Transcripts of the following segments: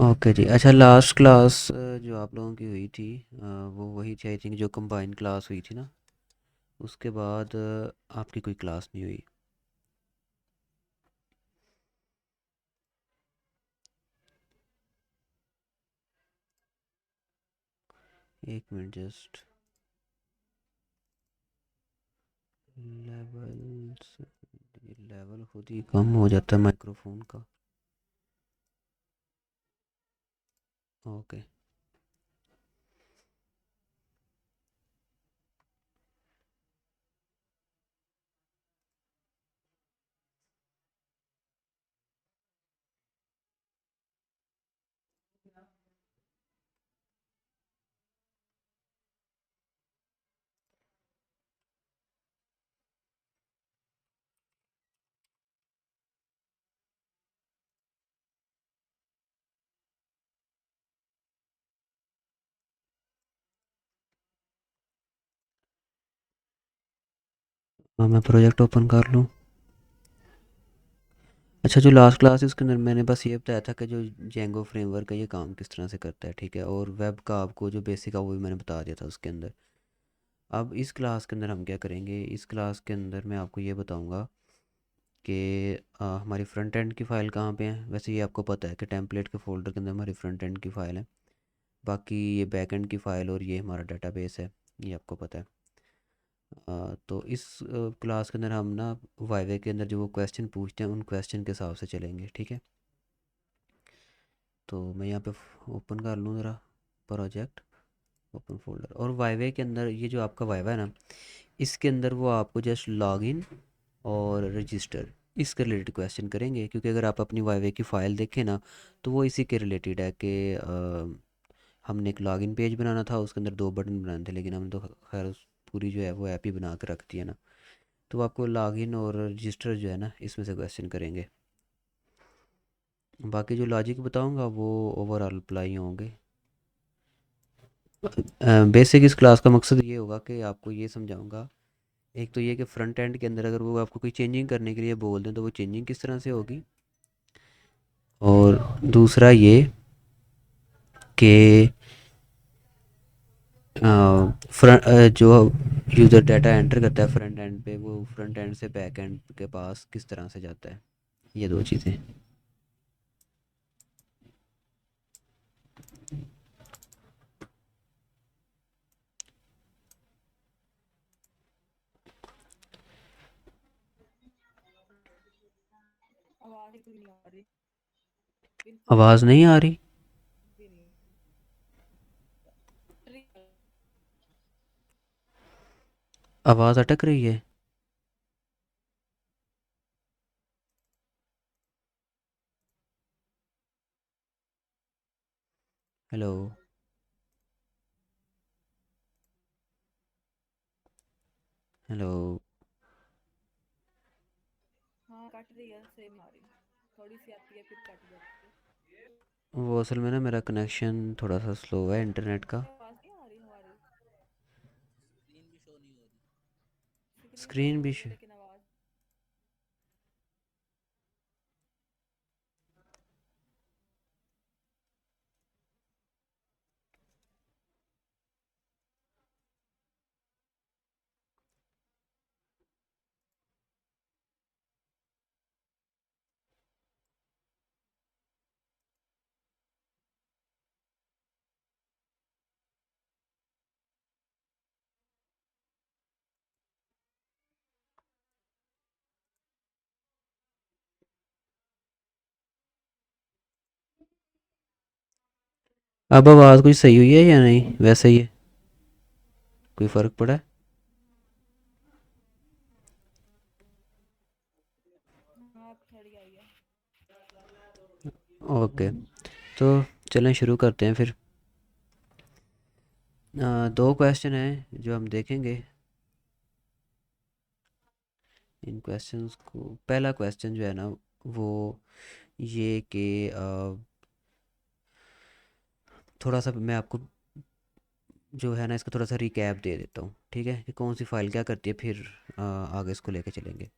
Okay जी। अच्छा, last class जो आप लोगों की हुई थी वो वही थी आई थिंक, जो कंबाइंड क्लास हुई थी ना। उसके बाद आपकी कोई क्लास नहीं हुई। एक मिनट जस्ट। लेवल लेवल खुद ही कम हो जाता है माइक्रोफोन का। ओके। हाँ, मैं प्रोजेक्ट ओपन कर लूँ। अच्छा, जो लास्ट क्लास है उसके अंदर मैंने बस ये बताया था कि जो जेंगो फ्रेमवर्क है ये काम किस तरह से करता है, ठीक है। और वेब का आपको जो बेसिक है वो भी मैंने बता दिया था उसके अंदर। अब इस क्लास के अंदर हम क्या करेंगे, इस क्लास के अंदर मैं आपको ये बताऊंगा कि हमारी फ्रंट एंड की फ़ाइल कहाँ पे है। वैसे ये आपको पता है कि टेम्पलेट के फ़ोल्डर के अंदर हमारी फ्रंट एंड की फ़ाइल है। बाकी ये बैक एंड की फ़ाइल और ये हमारा डेटाबेस है, ये आपको पता है। तो इस क्लास के अंदर हम ना वाइवे के अंदर जो वो क्वेश्चन पूछते हैं उन क्वेश्चन के हिसाब से चलेंगे, ठीक है। तो मैं यहाँ पे ओपन कर लूँ ज़रा प्रोजेक्ट, ओपन फोल्डर। और वाइवे के अंदर ये जो आपका वाइवा है ना, इसके अंदर वो आपको जस्ट लॉगिन और रजिस्टर इसके रिलेटेड क्वेश्चन करेंगे। क्योंकि अगर आप अपनी वाईवे की फ़ाइल देखें ना, तो वो इसी के रिलेटेड है कि हमने एक लॉगिन पेज बनाना था, उसके अंदर दो बटन बनाने थे, लेकिन हमने तो खैर पूरी जो है वो ऐप ही बना के रख दी है ना। तो आपको लॉगिन और रजिस्टर जो है ना इसमें से क्वेश्चन करेंगे। बाकी जो लॉजिक बताऊंगा वो ओवरऑल अप्लाई होंगे। बेसिक इस क्लास का मकसद ये होगा कि आपको ये समझाऊंगा। एक तो ये कि फ्रंट एंड के अंदर अगर वो आपको कोई चेंजिंग करने के लिए बोल दें तो वो चेंजिंग किस तरह से होगी। और दूसरा ये कि फ्रंट जो यूज़र डाटा एंटर करता है फ्रंट एंड पे, वो फ्रंट एंड से बैक एंड के पास किस तरह से जाता है। ये दो चीज़ें। आवाज बिल्कुल नहीं आ रही। बिल्कुल भी आवाज़ नहीं। नहीं आ रही। भी नहीं। ट्री- आवाज़ अटक रही है। हेलो। हेलो। हाँ, कट रही है, सेम आ रही। थोड़ी सी आती है फिर कट जाती है। वो असल में ना मेरा कनेक्शन थोड़ा सा स्लो है इंटरनेट का। आवाज नहीं आ रही हमारी। स्क्रीन तो स्क्रीन शो भी हो रही है लेकिन आवाज। अब आवाज़ कुछ सही हुई है या नहीं, वैसे ही है? कोई फ़र्क पड़ा है? हाँ, अब थोड़ी आई है। ओके। तो चलें शुरू करते हैं फिर। दो क्वेश्चन हैं जो हम देखेंगे। इन क्वेश्चंस को, पहला क्वेश्चन जो है ना वो ये कि थोड़ा सा मैं आपको जो है ना इसका थोड़ा सा रिकैप दे देता हूँ, ठीक है, कि कौन सी फ़ाइल क्या करती है, फिर आगे इसको लेके चलेंगे।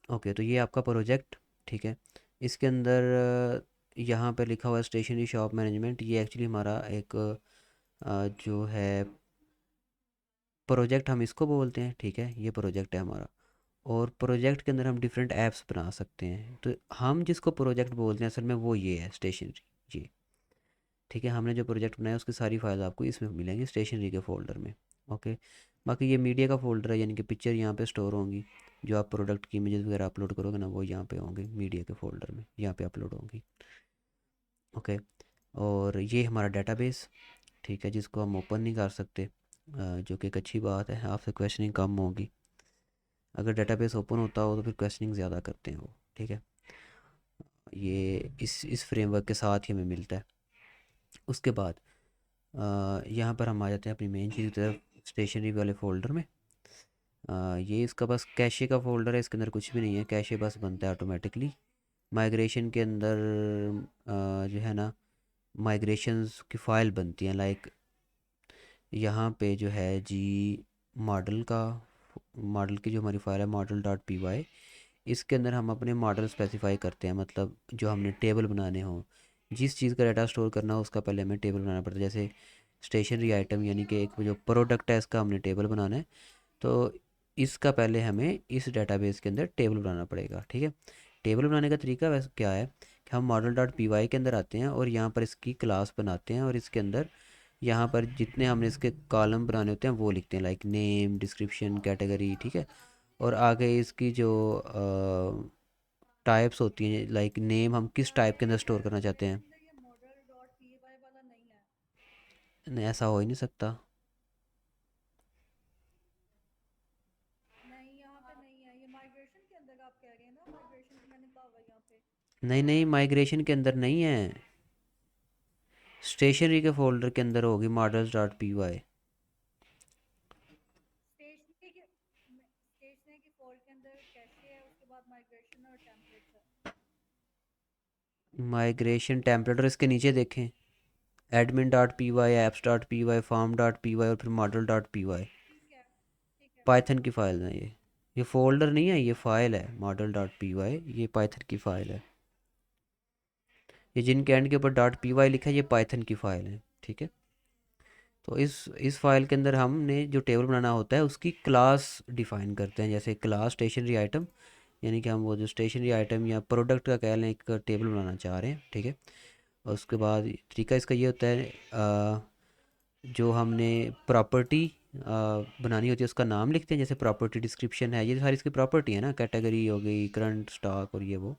ओके, तो ये आपका प्रोजेक्ट, ठीक है। इसके अंदर यहाँ पे लिखा हुआ है स्टेशनरी शॉप मैनेजमेंट, ये एक्चुअली हमारा एक जो है प्रोजेक्ट हम इसको बोलते हैं, ठीक है, ये प्रोजेक्ट है हमारा। और प्रोजेक्ट के अंदर हम डिफरेंट ऐप्स बना सकते हैं, तो हम जिसको प्रोजेक्ट बोलते हैं असल में वो ये है स्टेशनरी जी। ठीक है, हमने जो प्रोजेक्ट बनाया उसकी सारी फाइल आपको इसमें मिलेंगी स्टेशनरी के फ़ोल्डर में। ओके, बाकी ये मीडिया का फ़ोल्डर है, यानी कि पिक्चर यहाँ पे स्टोर होंगी, जो आप प्रोडक्ट की इमेजेस वगैरह अपलोड करोगे ना वो यहाँ पे होंगे मीडिया के फ़ोल्डर में, यहाँ पे अपलोड होंगी। ओके, और ये हमारा डेटाबेस, ठीक है, जिसको हम ओपन नहीं कर सकते, जो कि एक अच्छी बात है, आपसे क्वेश्चनिंग कम होगी। अगर डेटाबेस ओपन होता हो तो फिर क्वेश्चनिंग ज़्यादा करते हैं वो, ठीक है। ये इस फ्रेमवर्क के साथ ही हमें मिलता है। उसके बाद यहाँ पर हम आ जाते हैं अपनी मेन चीज़ की तरफ, स्टेशनरी वाले फ़ोल्डर में। ये इसका बस कैशे का फ़ोल्डर है, इसके अंदर कुछ भी नहीं है, कैशे बस बनता है ऑटोमेटिकली। माइग्रेशन के अंदर जो है ना, माइग्रेशंस की फ़ाइल बनती हैं, लाइक यहाँ पे जो है जी मॉडल का, मॉडल की जो हमारी फ़ाइल है मॉडल डॉट पी वाई, इसके अंदर हम अपने मॉडल स्पेसिफाई करते हैं, मतलब जो हमने टेबल बनाने हों, जिस चीज़ का डाटा स्टोर करना हो उसका पहले हमें टेबल बनाना पड़ता है। जैसे स्टेशनरी आइटम यानी कि एक जो प्रोडक्ट है इसका हमने टेबल बनाना है, तो इसका पहले हमें इस डेटाबेस के अंदर टेबल बनाना पड़ेगा, ठीक है। टेबल बनाने का तरीका वैसे क्या है कि हम मॉडल डॉट पी वाई के अंदर आते हैं और यहाँ पर इसकी क्लास बनाते हैं, और इसके अंदर यहाँ पर जितने हमने इसके कॉलम बनाने होते हैं वो लिखते हैं, लाइक नेम, डिस्क्रिप्शन, कैटेगरी, ठीक है। और आगे इसकी जो टाइप्स होती हैं, लाइक नेम हम किस टाइप के अंदर स्टोर करना चाहते डेटाबेस हैं। के अंदर ये मॉडल डॉट पी वाई वाला नहीं है। नहीं, ऐसा हो ही नहीं सकता। नहीं, यहाँ पे नहीं है, ये माइग्रेशन के अंदर आप कह रहे हैं ना, माइग्रेशन का मैंने कहा हुआ है यहाँ पे। नहीं नहीं, माइग्रेशन के अंदर नहीं है, स्टेशनरी के फोल्डर के अंदर होगी models dot P Y. Stationery के स्टेशनरी की फोल्ड के अंदर कैशे है, उसके बाद माइग्रेशन और टेम्पलेट्स है। माइग्रेशन टेम्पलेट, और इसके नीचे देखें admin dot P Y, apps dot P Y, form dot P Y और फिर मॉडल डॉट पी वाई। ठीक है, ठीक है। पाइथन की फ़ाइल है ये फोल्डर नहीं है, ये फ़ाइल है मॉडल डॉट पी वाई, ये पाइथन की फ़ाइल है। ये जिनके एंड के ऊपर डॉट पी वाई लिखा है ये पाइथन की फ़ाइल है, ठीक है। तो इस फाइल के अंदर हमने जो टेबल बनाना होता है उसकी क्लास डिफ़ाइन करते हैं, जैसे क्लास स्टेशनरी आइटम, यानी कि हम वो जो स्टेशनरी आइटम या प्रोडक्ट का कह लें एक टेबल बनाना चाह रहे हैं, ठीक है। और उसके बाद तरीका इसका ये होता है, जो हमने प्रॉपर्टी बनानी होती है उसका नाम लिखते हैं, जैसे प्रॉपर्टी डिस्क्रिप्शन है, ये सारी इसकी प्रॉपर्टी है ना, कैटेगरी हो गई, करंट स्टॉक और ये वो,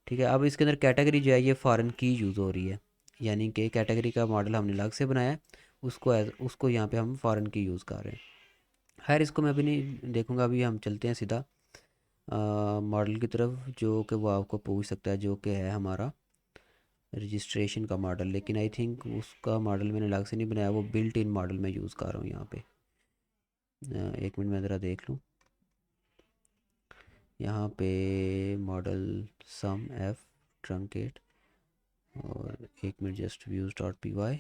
ठीक है। अब इसके अंदर कैटेगरी जो है ये फॉरेन की यूज़ हो रही है, यानी कि कैटेगरी का मॉडल हमने अलग से बनाया है, उसको यहाँ पे हम फॉरेन की यूज़ कर रहे हैं। खैर इसको मैं अभी नहीं देखूंगा, अभी हम चलते हैं सीधा मॉडल की तरफ, जो कि वो आपको पूछ सकता है, जो कि है हमारा रजिस्ट्रेशन का मॉडल, लेकिन आई थिंक उसका मॉडल मैंने अलग से नहीं बनाया, वो बिल्ट इन मॉडल मैं यूज़ कर रहा हूँ यहाँ पे। एक मिनट में ज़रा देख लूँ, यहाँ पे मॉडल सम एफ ट्रंकेट, और एक minute just views dot P Y,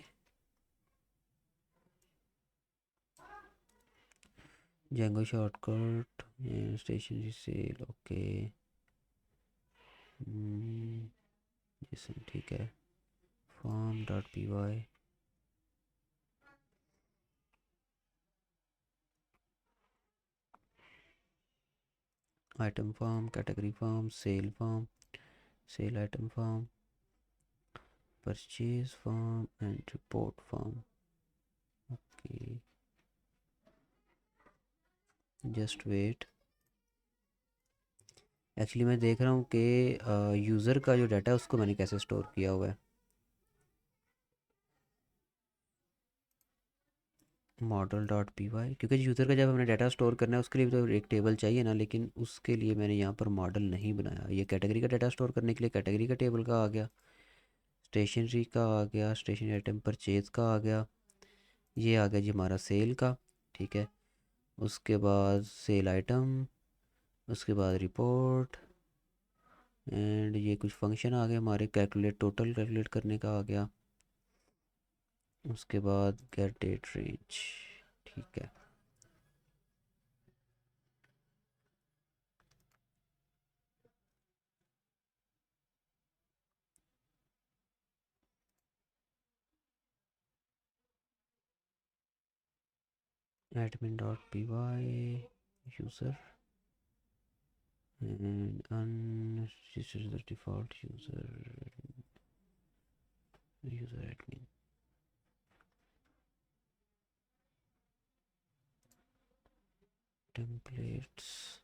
Django shortcut, stationery sale, okay, ठीक है, form dot P Y, item form, category form, sale form, sale item form, purchase form and report form. Okay, just wait, actually मैं देख रहा हूँ कि user का जो data है उसको मैंने कैसे स्टोर किया हुआ है, मॉडल डॉट पी वाई, क्योंकि यूज़र का जब हमने डाटा स्टोर करना है उसके लिए भी तो एक टेबल चाहिए ना, लेकिन उसके लिए मैंने यहाँ पर मॉडल नहीं बनाया। ये कैटेगरी का डाटा स्टोर करने के लिए कैटेगरी का टेबल का आ गया, स्टेशनरी का आ गया, स्टेशनरी आइटम परचेज का आ गया, ये आ गया जी हमारा सेल का, ठीक है। उसके बाद सेल आइटम, उसके बाद रिपोर्ट, एंड ये कुछ फंक्शन आ गए हमारे, कैलकुलेट टोटल कैलकुलेट करने का आ गया, उसके बाद गेट डेट रेंज, ठीक है। admin.py user and unregistered the default user admin. Templates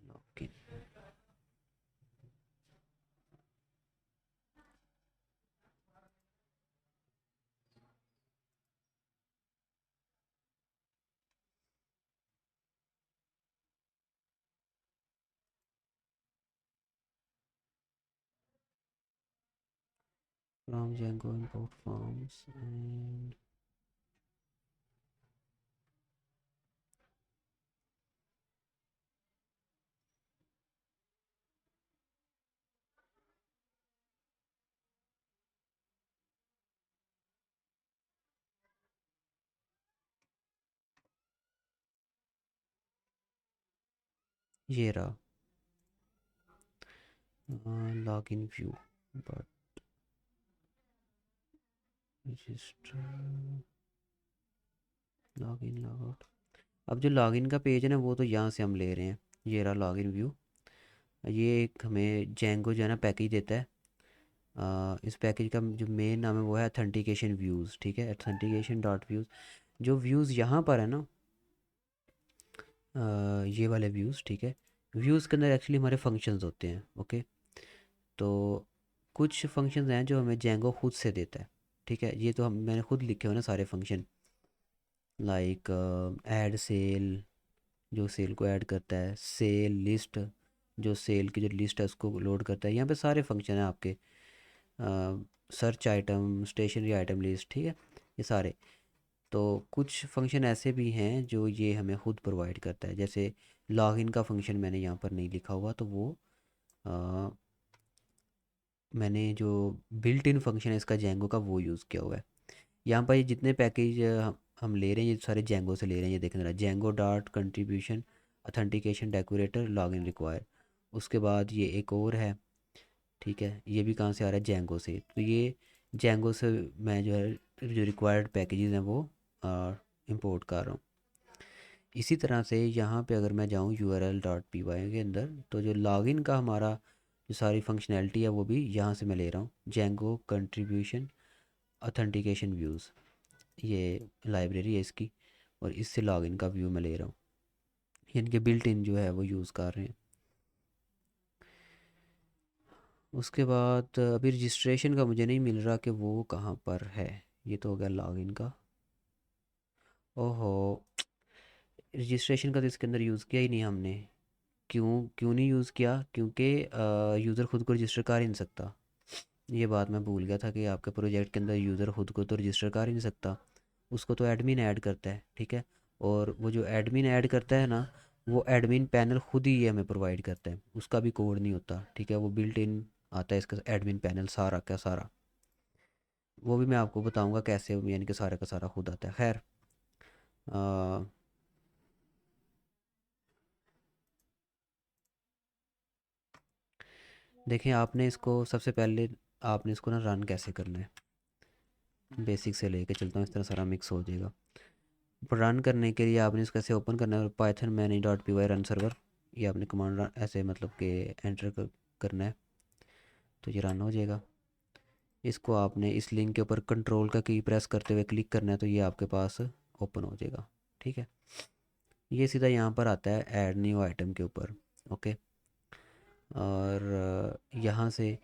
login. From Django import forms and ये रहा login view but register login logout. अब जो लॉगिन का पेज है ना वो तो यहाँ से हम ले रहे हैं, ये रहा लॉगिन व्यू। ये एक हमें जेंगो जो है ना पैकेज देता है। इस पैकेज का जो मेन नाम है वो है अथेंटिकेशन व्यूज़, ठीक है, अथेंटिकेशन डॉट व्यूज़। जो व्यूज़ यहाँ पर है ना, ये वाले व्यूज़, ठीक है, व्यूज़ के अंदर एक्चुअली हमारे फंक्शंस होते हैं। ओके, तो कुछ फंक्शंस हैं जो हमें जेंगो खुद से देता है, ठीक है। ये तो हम मैंने खुद लिखे हुए ना सारे फंक्शन, लाइक ऐड सेल, जो सेल को ऐड करता है, सेल लिस्ट, जो सेल की जो लिस्ट है उसको लोड करता है। यहाँ पे सारे फंक्शन हैं आपके, search item, stationery item list, ठीक है, ये सारे। तो कुछ फंक्शन ऐसे भी हैं जो ये हमें खुद प्रोवाइड करता है, जैसे लॉगिन का फंक्शन मैंने यहाँ पर नहीं लिखा हुआ, तो वो अ, मैंने जो बिल्ट इन फंक्शन है इसका जेंगो का वो यूज़ किया हुआ है। यहाँ पर ये जितने पैकेज हम ले रहे हैं ये सारे जेंगो से ले रहे हैं। ये देखना रहा Django dot contribution authentication decorator login require. उसके बाद ये एक और है, ठीक है, ये भी कहाँ से आ रहा है, जेंगो से। तो ये जेंगो से मैं जो है जो रिक्वायर्ड पैकेजेस हैं वो इंपोर्ट कर रहा हूँ। इसी तरह से यहाँ पे अगर मैं जाऊँ url.py के अंदर, तो जो लॉगिन का हमारा जो सारी फंक्शनैलिटी है वो भी यहाँ से मैं ले रहा हूँ, जेंगो कंट्रीब्यूशन अथेंटिकेशन व्यूज़, ये लाइब्रेरी है इसकी, और इससे लॉगिन का व्यू मैं ले रहा हूँ। इनके बिल्ट इन जो है वो यूज़ कर रहे हैं। उसके बाद अभी रजिस्ट्रेशन का मुझे नहीं मिल रहा कि वो कहाँ पर है। ये तो हो गया लॉगिन का। ओहो, रजिस्ट्रेशन का तो इसके अंदर यूज़ किया ही नहीं हमने। क्यों क्यों नहीं यूज़ किया? क्योंकि यूज़र खुद को रजिस्टर कर ही नहीं सकता। ये बात मैं भूल गया था कि आपके प्रोजेक्ट के अंदर यूज़र खुद को तो रजिस्टर कर ही नहीं सकता, उसको तो एडमिन ऐड करता है, ठीक है। और वो जो एडमिन ऐड करता है ना, वो एडमिन पैनल खुद ही ये हमें प्रोवाइड करता है, उसका भी कोड नहीं होता, ठीक है। वो बिल्ट इन आता है इसका एडमिन पैनल सारा का सारा। वो भी मैं आपको बताऊंगा कैसे, यानी कि सारा का सारा खुद आता है। खैर, अ, देखें आपने इसको सबसे पहले, आपने इसको ना रन कैसे करना है, बेसिक से लेके चलता हूँ, इस तरह सारा मिक्स हो जाएगा। रन करने के लिए आपने इसको कैसे ओपन करना है, Python manage dot P Y run server, ये आपने कमांड ऐसे मतलब कि एंटर करना है, तो ये रन हो जाएगा। इसको आपने इस लिंक के ऊपर कंट्रोल का की प्रेस करते हुए क्लिक करना है, तो ये आपके पास ओपन हो जाएगा, ठीक है। ये सीधा यहाँ पर आता है ऐड न्यू आइटम के ऊपर। ओके, और यहाँ से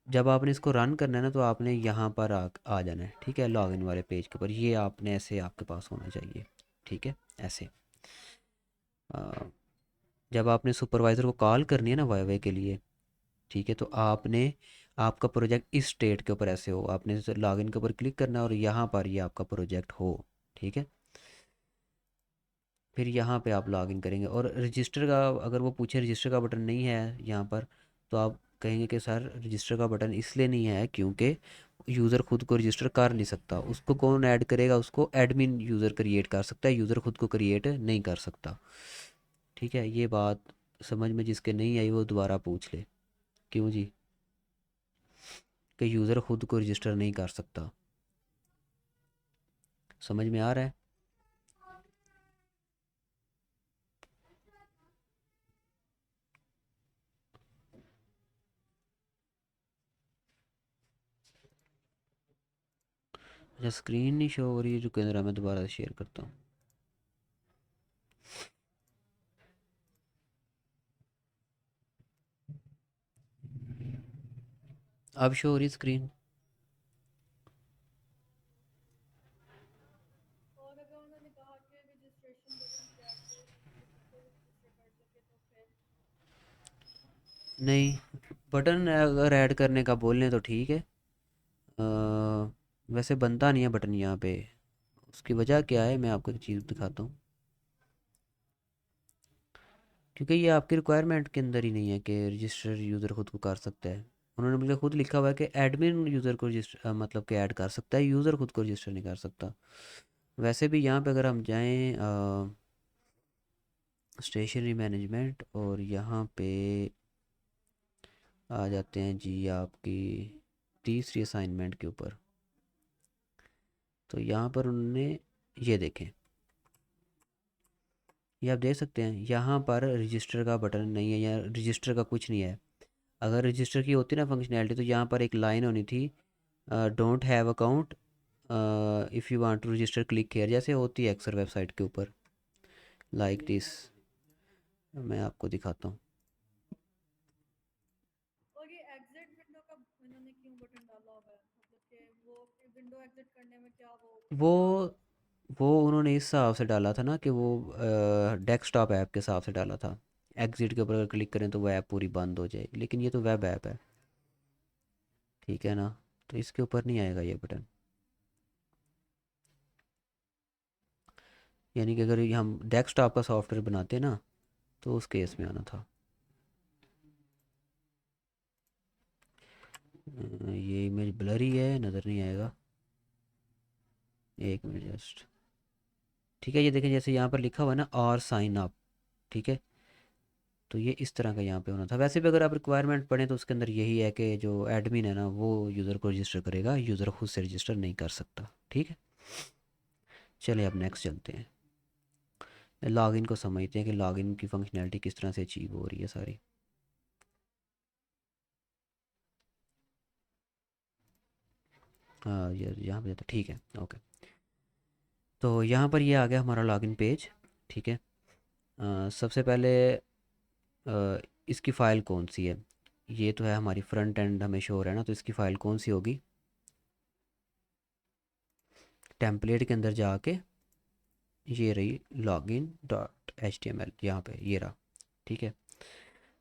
जब आपने इसको रन करना है ना, तो आपने यहाँ पर आ जाना है, ठीक है, लॉगिन वाले पेज के ऊपर। ये आपने ऐसे आपके पास होना चाहिए, ठीक है, ऐसे। अ, जब आपने सुपरवाइज़र को कॉल करनी है ना वाईवाई के लिए, ठीक है, तो आपने आपका प्रोजेक्ट इस स्टेट के ऊपर ऐसे हो, आपने लॉगिन के ऊपर क्लिक करना है और यहाँ पर ये आपका प्रोजेक्ट हो, ठीक है। फिर यहाँ पे आप लॉगिन करेंगे और रजिस्टर का अगर वो पूछे रजिस्टर का बटन नहीं है यहाँ पर, तो आप कहेंगे कि सर रजिस्टर का बटन इसलिए नहीं है क्योंकि यूज़र खुद को रजिस्टर कर नहीं सकता। उसको कौन ऐड करेगा? उसको एडमिन यूज़र क्रिएट कर सकता है, यूज़र खुद को क्रिएट नहीं कर सकता, ठीक है। ये बात समझ में जिसके नहीं आई वो दोबारा पूछ ले। क्यों जी? कि यूज़र ख़ुद को रजिस्टर नहीं कर सकता। समझ में आ रहा है? अच्छा, स्क्रीन नहीं शो हो रही है, रुको जरा मैं दोबारा शेयर करता हूँ। अब शो हो रही स्क्रीन? और अगर उन्होंने कहा कि रजिस्ट्रेशन बटन क्या कि उसको रजिस्टर कर सके तो फिर नहीं, बटन अगर ऐड करने का बोलें तो ठीक है। वैसे बनता नहीं है बटन यहाँ पे। उसकी वजह क्या है, मैं आपको एक चीज़ दिखाता हूँ। क्योंकि ये आपकी रिक्वायरमेंट के अंदर ही नहीं है कि रजिस्टर यूज़र खुद को कर सकता है। उन्होंने मुझे खुद लिखा हुआ है कि एडमिन यूज़र को रजिस्टर मतलब कि ऐड कर सकता है, यूज़र खुद को रजिस्टर नहीं कर सकता। वैसे भी यहाँ पे अगर हम जाएं स्टेशनरी मैनेजमेंट और यहाँ पे आ जाते हैं जी आपकी तीसरी असाइनमेंट के ऊपर, तो यहाँ पर उन्होंने ये देखें, ये आप देख सकते हैं यहाँ पर रजिस्टर का बटन नहीं है या रजिस्टर का कुछ नहीं है। अगर रजिस्टर की होती ना फंक्शनैलिटी तो यहाँ पर एक लाइन होनी थी, don't have account if you want to register click here, जैसे होती है अक्सर वेबसाइट के ऊपर, लाइक दिस। मैं आपको दिखाता हूँ। और ये एग्जिट विंडो का इन्होंने क्यों बटन डाला हुआ है, मतलब कि वो विंडो एग्जिट करने में क्या वो वो क्या होगा उसमें? वो उन्होंने इस हिसाब से डाला था ना कि वो डेस्कटॉप ऐप के हिसाब से डाला था। एग्जिट के ऊपर अगर क्लिक करें तो वो ऐप पूरी बंद हो जाएगी, लेकिन ये तो वेब ऐप है, ठीक है ना? तो इसके ऊपर नहीं आएगा ये बटन। यानी कि अगर ये हम डेस्कटॉप का सॉफ्टवेयर बनाते ना तो उस केस में आना था। ये इमेज ब्लरी है, नज़र नहीं आएगा, एक मिनट जस्ट। ठीक है, ये देखें जैसे यहाँ पर लिखा हुआ है ना और साइन अप, ठीक है, तो ये इस तरह का यहाँ पे होना था। वैसे भी अगर आप रिक्वायरमेंट पढ़ें तो उसके अंदर यही है कि जो एडमिन है ना वो यूज़र को रजिस्टर करेगा, यूज़र खुद से रजिस्टर नहीं कर सकता। ठीक है, चलिए अब नेक्स्ट चलते हैं। लॉगिन को समझते हैं कि लॉगिन की फंक्शनैलिटी किस तरह से अचीव हो रही है सारी। हाँ यार, यहाँ पे तो ठीक है, ओके। तो यहाँ पर ये आ गया हमारा लॉगिन पेज, ठीक है। सबसे पहले इसकी फ़ाइल कौन सी है, ये तो है हमारी फ्रंट एंड हमें शो हो रहा है ना, तो इसकी फ़ाइल कौन सी होगी? टेम्पलेट के अंदर जाके ये रही login dot H T M L, यहाँ पे ये रहा, ठीक है।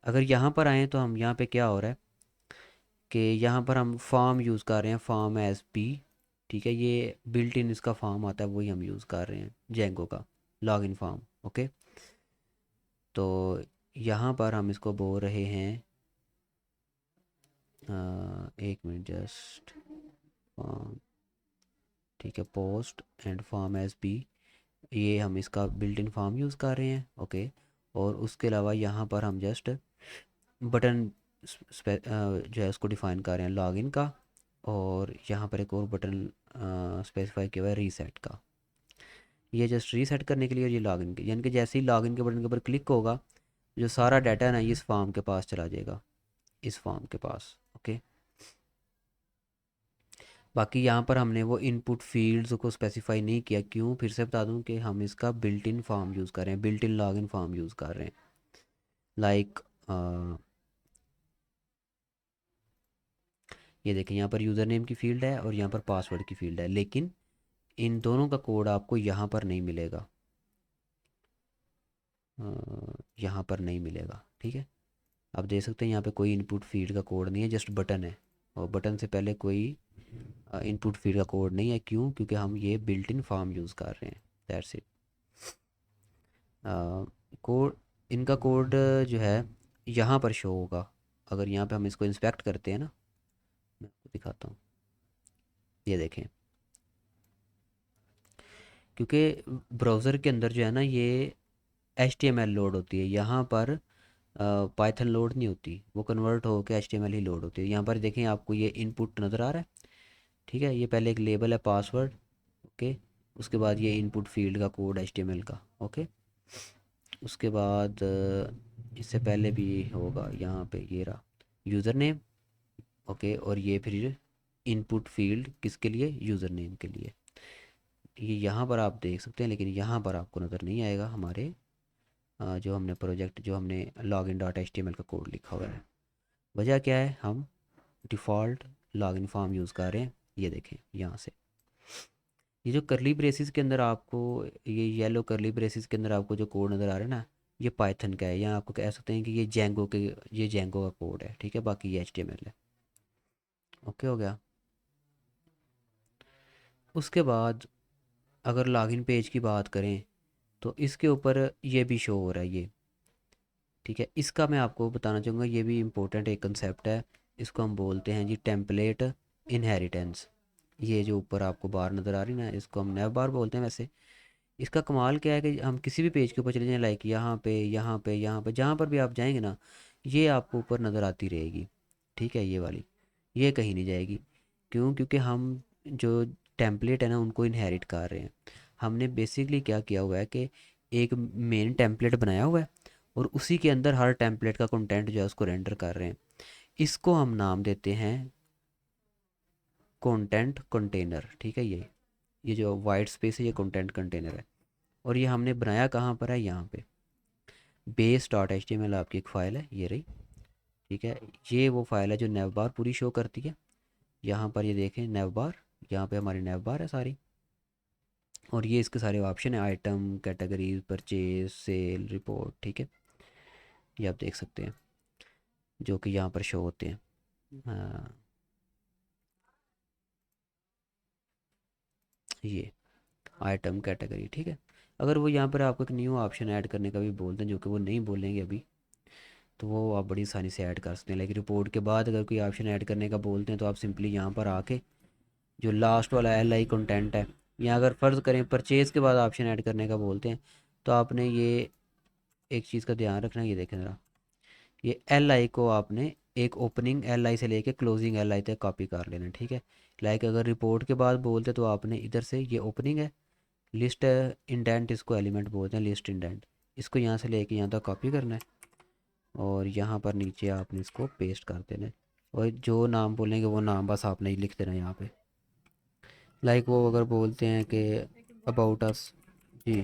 अगर यहाँ पर आएँ तो हम यहाँ पे क्या हो रहा है कि यहाँ पर हम फॉर्म यूज़ कर रहे हैं, फॉर्म एज पी, ठीक है। ये बिल्ट इन इसका फॉर्म आता है, वही हम यूज़ कर रहे हैं जेंगो का लॉगिन फॉर्म, ओके। तो यहाँ पर हम इसको बोल रहे हैं एक मिनट जस्ट, फॉर्म, ठीक है, post and form as P, ये हम इसका बिल्ट इन फॉर्म यूज़ कर रहे हैं, ओके। और उसके अलावा यहाँ पर हम जस्ट बटन जो है उसको डिफ़ाइन कर रहे हैं लॉगिन का, और यहाँ पर एक और बटन स्पेसिफाई किया हुआ है रीसेट का। ये जस्ट रीसेट करने के लिए, और ये लॉगिन के, यानी कि जैसे ही लॉगिन के बटन के ऊपर क्लिक होगा जो सारा डाटा है ना ये इस फॉर्म के पास चला जाएगा, इस फॉर्म के पास, ओके। बाकी यहाँ पर हमने वो इनपुट फील्ड्स को स्पेसिफाई नहीं किया, क्यों, फिर से बता दूँ कि हम इसका बिल्ट इन फॉर्म यूज़ कर रहे हैं, built in login form use कर रहे हैं। लाइक ये देखें यहाँ पर यूज़र नेम की फ़ील्ड है और यहाँ पर पासवर्ड की फ़ील्ड है, लेकिन इन दोनों का कोड आपको यहाँ पर नहीं मिलेगा, यहाँ पर नहीं मिलेगा, ठीक है। आप देख सकते हैं यहाँ पे कोई इनपुट फील्ड का कोड नहीं है, जस्ट बटन है, और बटन से पहले कोई इनपुट फील्ड का कोड नहीं है, क्यों, क्योंकि हम ये बिल्ट इन फॉर्म यूज़ कर रहे हैं, दैट्स इट। कोड, इनका कोड जो है यहाँ पर शो होगा। अगर यहाँ पे हम इसको इंस्पेक्ट करते हैं ना, मैं आपको दिखाता हूँ, ये देखें, क्योंकि ब्राउज़र के अंदर जो है ना ये H T M L load होती है, यहाँ पर पाइथन लोड नहीं होती, वो कन्वर्ट होकर HTML ही लोड होती है। यहाँ पर देखें आपको ये इनपुट नज़र आ रहा है, ठीक है। ये पहले एक लेबल है पासवर्ड, ओके। उसके बाद ये इनपुट फील्ड का कोड HTML का, ओके। उसके बाद इससे पहले भी होगा यहाँ पे, ये रहा यूज़र नेम, ओके। और ये फिर इनपुट फील्ड किसके लिए, यूज़र नेम के लिए। ये यहाँ पर आप देख सकते हैं, लेकिन यहाँ पर आपको नज़र नहीं आएगा हमारे जो हमने प्रोजेक्ट, जो हमने लॉगिन डॉट HTML का कोड लिखा हुआ है। वजह क्या है, हम डिफ़ॉल्ट लॉगिन फॉर्म यूज़ कर रहे हैं। ये देखें यहाँ से, ये जो करली ब्रेसिस के अंदर आपको, ये येलो करली ब्रेसिस के अंदर आपको जो कोड नज़र आ रहा है ना, ये पाइथन का है। यहाँ आपको कह सकते हैं कि ये जेंगो का कोड है, ठीक है। बाकी ये HTML है, ओके हो गया। उसके बाद अगर लॉगिन पेज की बात करें तो इसके ऊपर ये भी शो हो रहा है ये, ठीक है। इसका मैं आपको बताना चाहूँगा, ये भी इम्पोर्टेंट एक कंसेप्ट है। इसको हम बोलते हैं जी टेम्पलेट इनहेरिटेंस। ये जो ऊपर आपको बार नज़र आ रही है ना, इसको हम नैव बार बोलते हैं वैसे। इसका कमाल क्या है कि हम किसी भी पेज के ऊपर चले जाएं, लाइक यहाँ पे यहाँ पे यहाँ पे, जहाँ पर भी आप जाएंगे ना, ये आपको ऊपर नज़र आती रहेगी, ठीक है। ये वाली, ये कहीं नहीं जाएगी। क्यों? क्योंकि हम जो टेम्पलेट है ना, उनको इनहेरिट कर रहे हैं। हमने बेसिकली क्या किया हुआ है कि एक मेन टेम्पलेट बनाया हुआ है, और उसी के अंदर हर टेम्पलेट का कंटेंट जो है उसको रेंडर कर रहे हैं। इसको हम नाम देते हैं कंटेंट कंटेनर, ठीक है। ये जो वाइट स्पेस है, ये कंटेंट कंटेनर है। और ये हमने बनाया कहाँ पर है, यहाँ पे बेस डॉट HTML आपकी एक फ़ाइल है, ये रही, ठीक है। ये वो फाइल है जो नैव बार पूरी शो करती है। यहाँ पर ये देखें नैव बार, यहाँ पे हमारी नैव बार है सारी। और ये इसके सारे ऑप्शन है, item, categories, purchase, sale, report, ठीक है। ये आप देख सकते हैं जो कि यहाँ पर शो होते हैं। हाँ, ये आइटम, कैटेगरी, ठीक है। अगर वो यहाँ पर आपको एक न्यू ऑप्शन ऐड करने का भी बोलते हैं, जो कि वो नहीं बोलेंगे अभी, तो वो आप बड़ी आसानी से ऐड कर सकते हैं। लेकिन रिपोर्ट के बाद अगर कोई ऑप्शन ऐड करने का बोलते हैं, तो आप सिंपली यहाँ पर आके जो लास्ट वाला LI कंटेंट है, या अगर फ़र्ज़ करें परचेज़ के बाद ऑप्शन ऐड करने का बोलते हैं, तो आपने ये एक चीज़ का ध्यान रखना, ये देखें ज़रा, ये LI को आपने एक ओपनिंग LI से लेके क्लोजिंग LI तक कॉपी कर लेना, ठीक है। लाइक अगर रिपोर्ट के बाद बोलते तो आपने इधर से, ये ओपनिंग है, लिस्ट इंडेंट, इसको एलिमेंट बोलते हैं, लिस्ट इंडेंट, इसको यहाँ से लेके यहाँ तक कॉपी करना है, और यहाँ पर नीचे आपने इसको पेस्ट कर देना है। और जो नाम बोलेंगे वो नाम बस आपने ही लिख देना है यहाँ पे। लाइक वो अगर बोलते हैं कि एक अबाउट अस, जी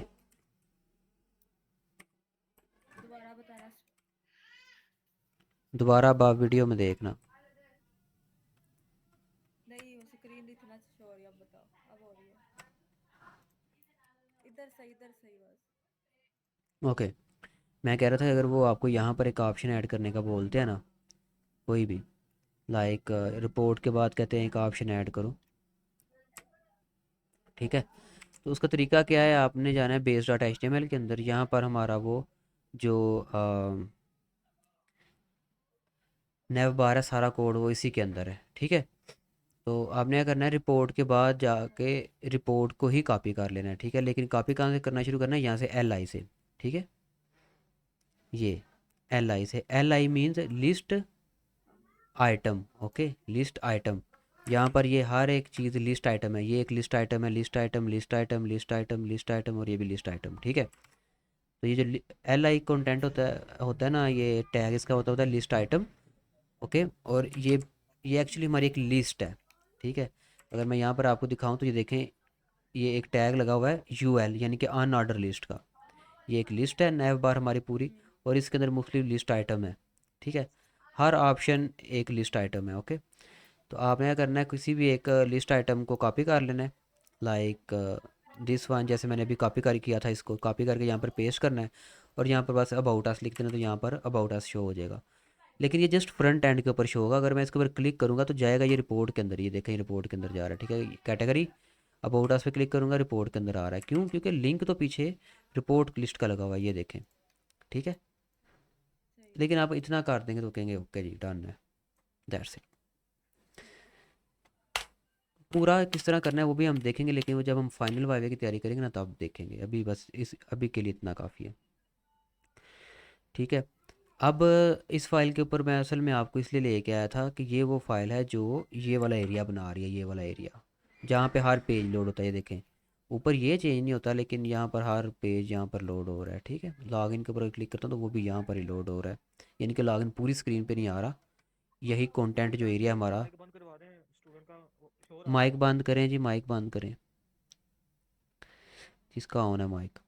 दोबारा बताना। दोबारा अब आप वीडियो में देखना। नहीं, वो स्क्रीन इतना शो हो रही है, अब बताओ, अब हो रही है। इधर सही बस। ओके, मैं कह रहा था कि अगर वो आपको यहाँ पर एक ऑप्शन ऐड करने का बोलते हैं ना, कोई भी, लाइक रिपोर्ट के बाद कहते हैं एक ऑप्शन ऐड करो, ठीक है। तो उसका तरीका क्या है, आपने जाना है बेस डॉट HTML के अंदर, यहाँ पर हमारा वो जो नेव बार है, सारा कोड वो इसी के अंदर है, ठीक है। तो आपने क्या करना है, रिपोर्ट के बाद जाके रिपोर्ट को ही कॉपी कर लेना है, ठीक है। लेकिन कॉपी कहाँ से करना शुरू करना है, यहाँ से LI से, ठीक है। ये LI से, LI means list item, okay, list item. यहाँ पर ये हर एक चीज़ लिस्ट आइटम है, ये एक लिस्ट आइटम है, list item, list item, list item, list item, और ये भी लिस्ट आइटम, ठीक है। तो ये जो LI कंटेंट होता है ना, ये टैग इसका होता है लिस्ट आइटम, ओके। और ये एक्चुअली हमारी एक लिस्ट है, ठीक है। अगर मैं यहाँ पर आपको दिखाऊँ तो ये देखें, ये एक टैग लगा हुआ है UL, यानी कि अनऑर्डर लिस्ट का। ये एक लिस्ट है नैव बार हमारी पूरी, और इसके अंदर मुख्तलिफ लिस्ट आइटम है, ठीक है। हर ऑप्शन एक लिस्ट आइटम है, ओके। तो आपने क्या करना है, किसी भी एक लिस्ट आइटम को कॉपी कर लेना है, लाइक दिस वन, जैसे मैंने अभी कॉपी कर किया था, इसको कॉपी करके यहाँ पर पेस्ट करना है, और यहाँ पर बस अबाउट अस लिख देना, तो यहाँ पर अबाउट अस शो हो जाएगा। लेकिन ये जस्ट फ्रंट एंड के ऊपर शो होगा। अगर मैं इसके ऊपर क्लिक करूँगा तो जाएगा ये रिपोर्ट के अंदर, ये देखें रिपोर्ट के अंदर जा रहा है, ठीक है। कैटेगरी अबाउट अस पे क्लिक करूँगा, रिपोर्ट के अंदर आ रहा है। क्यों? क्योंकि लिंक तो पीछे रिपोर्ट लिस्ट का लगा हुआ है, ये देखें, ठीक है। सही। लेकिन आप इतना कर देंगे तो कहेंगे ओके जी डन है, दैट्स इट। पूरा किस तरह करना है वो भी हम देखेंगे, लेकिन वो जब हम फाइनल वाइवे की तैयारी करेंगे ना, तब देखेंगे। अभी बस इस अभी के लिए इतना काफ़ी है, ठीक है। अब इस फाइल के ऊपर मैं असल में आपको इसलिए लेके आया था कि ये वो फाइल है जो ये वाला एरिया बना रही है, ये वाला एरिया जहाँ पे हर पेज लोड होता है। ये देखें ऊपर ये चेंज नहीं होता, लेकिन यहाँ पर हर पेज यहाँ पर लोड हो रहा है। ठीक है, लॉगिन के ऊपर क्लिक करता हूँ तो वो भी यहाँ पर ही लोड हो रहा है, यानी कि लॉगिन पूरी स्क्रीन पे नहीं आ रहा। यही कंटेंट जो एरिया हमारा। माइक बंद करवा दें, स्टूडेंट का शोर आ रहा है माइक बहुत। बंद करें जी, माइक बंद करें, जिसका ऑन है माइक।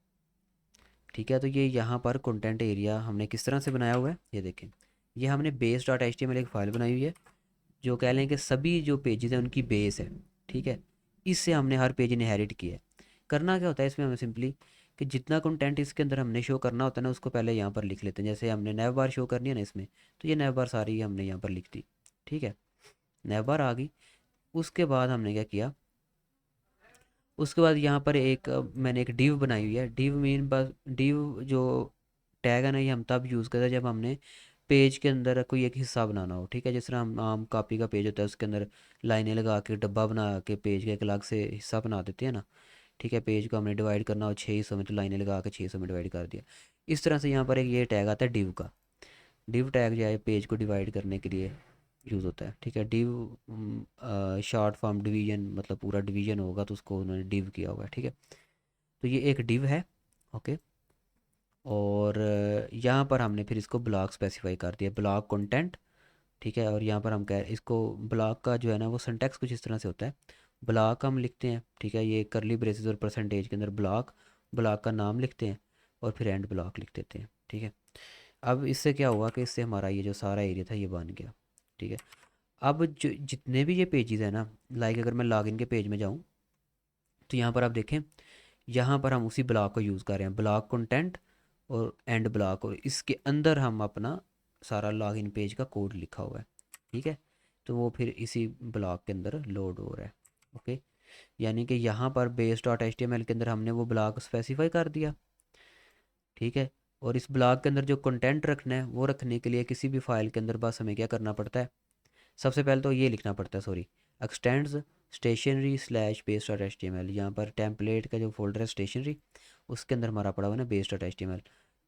ठीक है, तो ये यहाँ पर कंटेंट एरिया हमने किस तरह से बनाया हुआ है ये देखें। ये हमने base dot H T M L एक फ़ाइल बनाई हुई है जो कह लें कि सभी जो पेजेस हैं उनकी बेस है। ठीक है, इससे हमने हर पेज इनहेरिट किया है। करना क्या होता है इसमें, हमें सिंपली कि जितना कंटेंट इसके अंदर हमने शो करना होता है ना, उसको पहले यहाँ पर लिख लेते हैं। जैसे हमने नैव बार शो करनी है ना इसमें, तो ये नैव बार सारी हमने यहाँ पर लिख दी। ठीक है, नैव बार आ गई। उसके बाद हमने क्या किया, उसके बाद यहाँ पर एक मैंने एक डिव बनाई हुई है। डिव मीन बस, डिव जो टैग है ना, ये हम तब यूज़ करते हैं जब हमने पेज के अंदर कोई एक हिस्सा बनाना हो। ठीक है, जिस तरह हम आम कॉपी का पेज होता है उसके अंदर लाइनें लगा के डब्बा बना के पेज का एक अलग से हिस्सा बना देते हैं ना। ठीक है, पेज को हमने डिवाइड करना हो 6 हिस्सों में, तो लाइनें लगा के 6 हिस्सों में डिवाइड कर दिया। इस तरह से यहाँ पर एक ये टैग आता है डिव का। डिव टैग जो है पेज को डिवाइड करने के लिए यूज़ होता है। ठीक है, डिव शॉर्ट फॉर्म डिवीजन, मतलब पूरा डिवीजन होगा तो उसको उन्होंने डिव किया हुआ है। ठीक है, तो ये एक डिव है। ओके, और यहाँ पर हमने फिर इसको ब्लॉक स्पेसिफाई कर दिया, ब्लॉक कंटेंट। ठीक है, और यहाँ पर हम कह इसको ब्लॉक का जो है ना वो सिंटैक्स कुछ इस तरह से होता है। ब्लॉक हम लिखते हैं, ठीक है, ये करली ब्रेसेस और परसेंटेज के अंदर ब्लॉक, ब्लॉक का नाम लिखते हैं और फिर एंड ब्लॉक लिख देते हैं। ठीक है, अब इससे क्या हुआ कि इससे हमारा ये जो सारा एरिया था ये बन गया। ठीक है, अब जो जितने भी ये पेजेस हैं ना, लाइक अगर मैं लॉगिन के पेज में जाऊँ तो यहाँ पर आप देखें, यहाँ पर हम उसी ब्लॉक को यूज़ कर रहे हैं, ब्लॉक कंटेंट और एंड ब्लॉक, और इसके अंदर हम अपना सारा लॉगिन पेज का कोड लिखा हुआ है। ठीक है, तो वो फिर इसी ब्लॉक के अंदर लोड हो रहा है। ओके, यानी कि यहाँ पर base dot H T M L के अंदर हमने वो ब्लॉक स्पेसिफाई कर दिया। ठीक है, और इस ब्लॉक के अंदर जो कंटेंट रखना है वो रखने के लिए किसी भी फाइल के अंदर बस हमें क्या करना पड़ता है, सबसे पहले तो ये लिखना पड़ता है, sorry, extends stationery slash base dot H T M L. यहाँ पर टेम्पलेट का जो फोल्डर है स्टेशनरी, उसके अंदर हमारा पड़ा हुआ है ना base dot H T M L.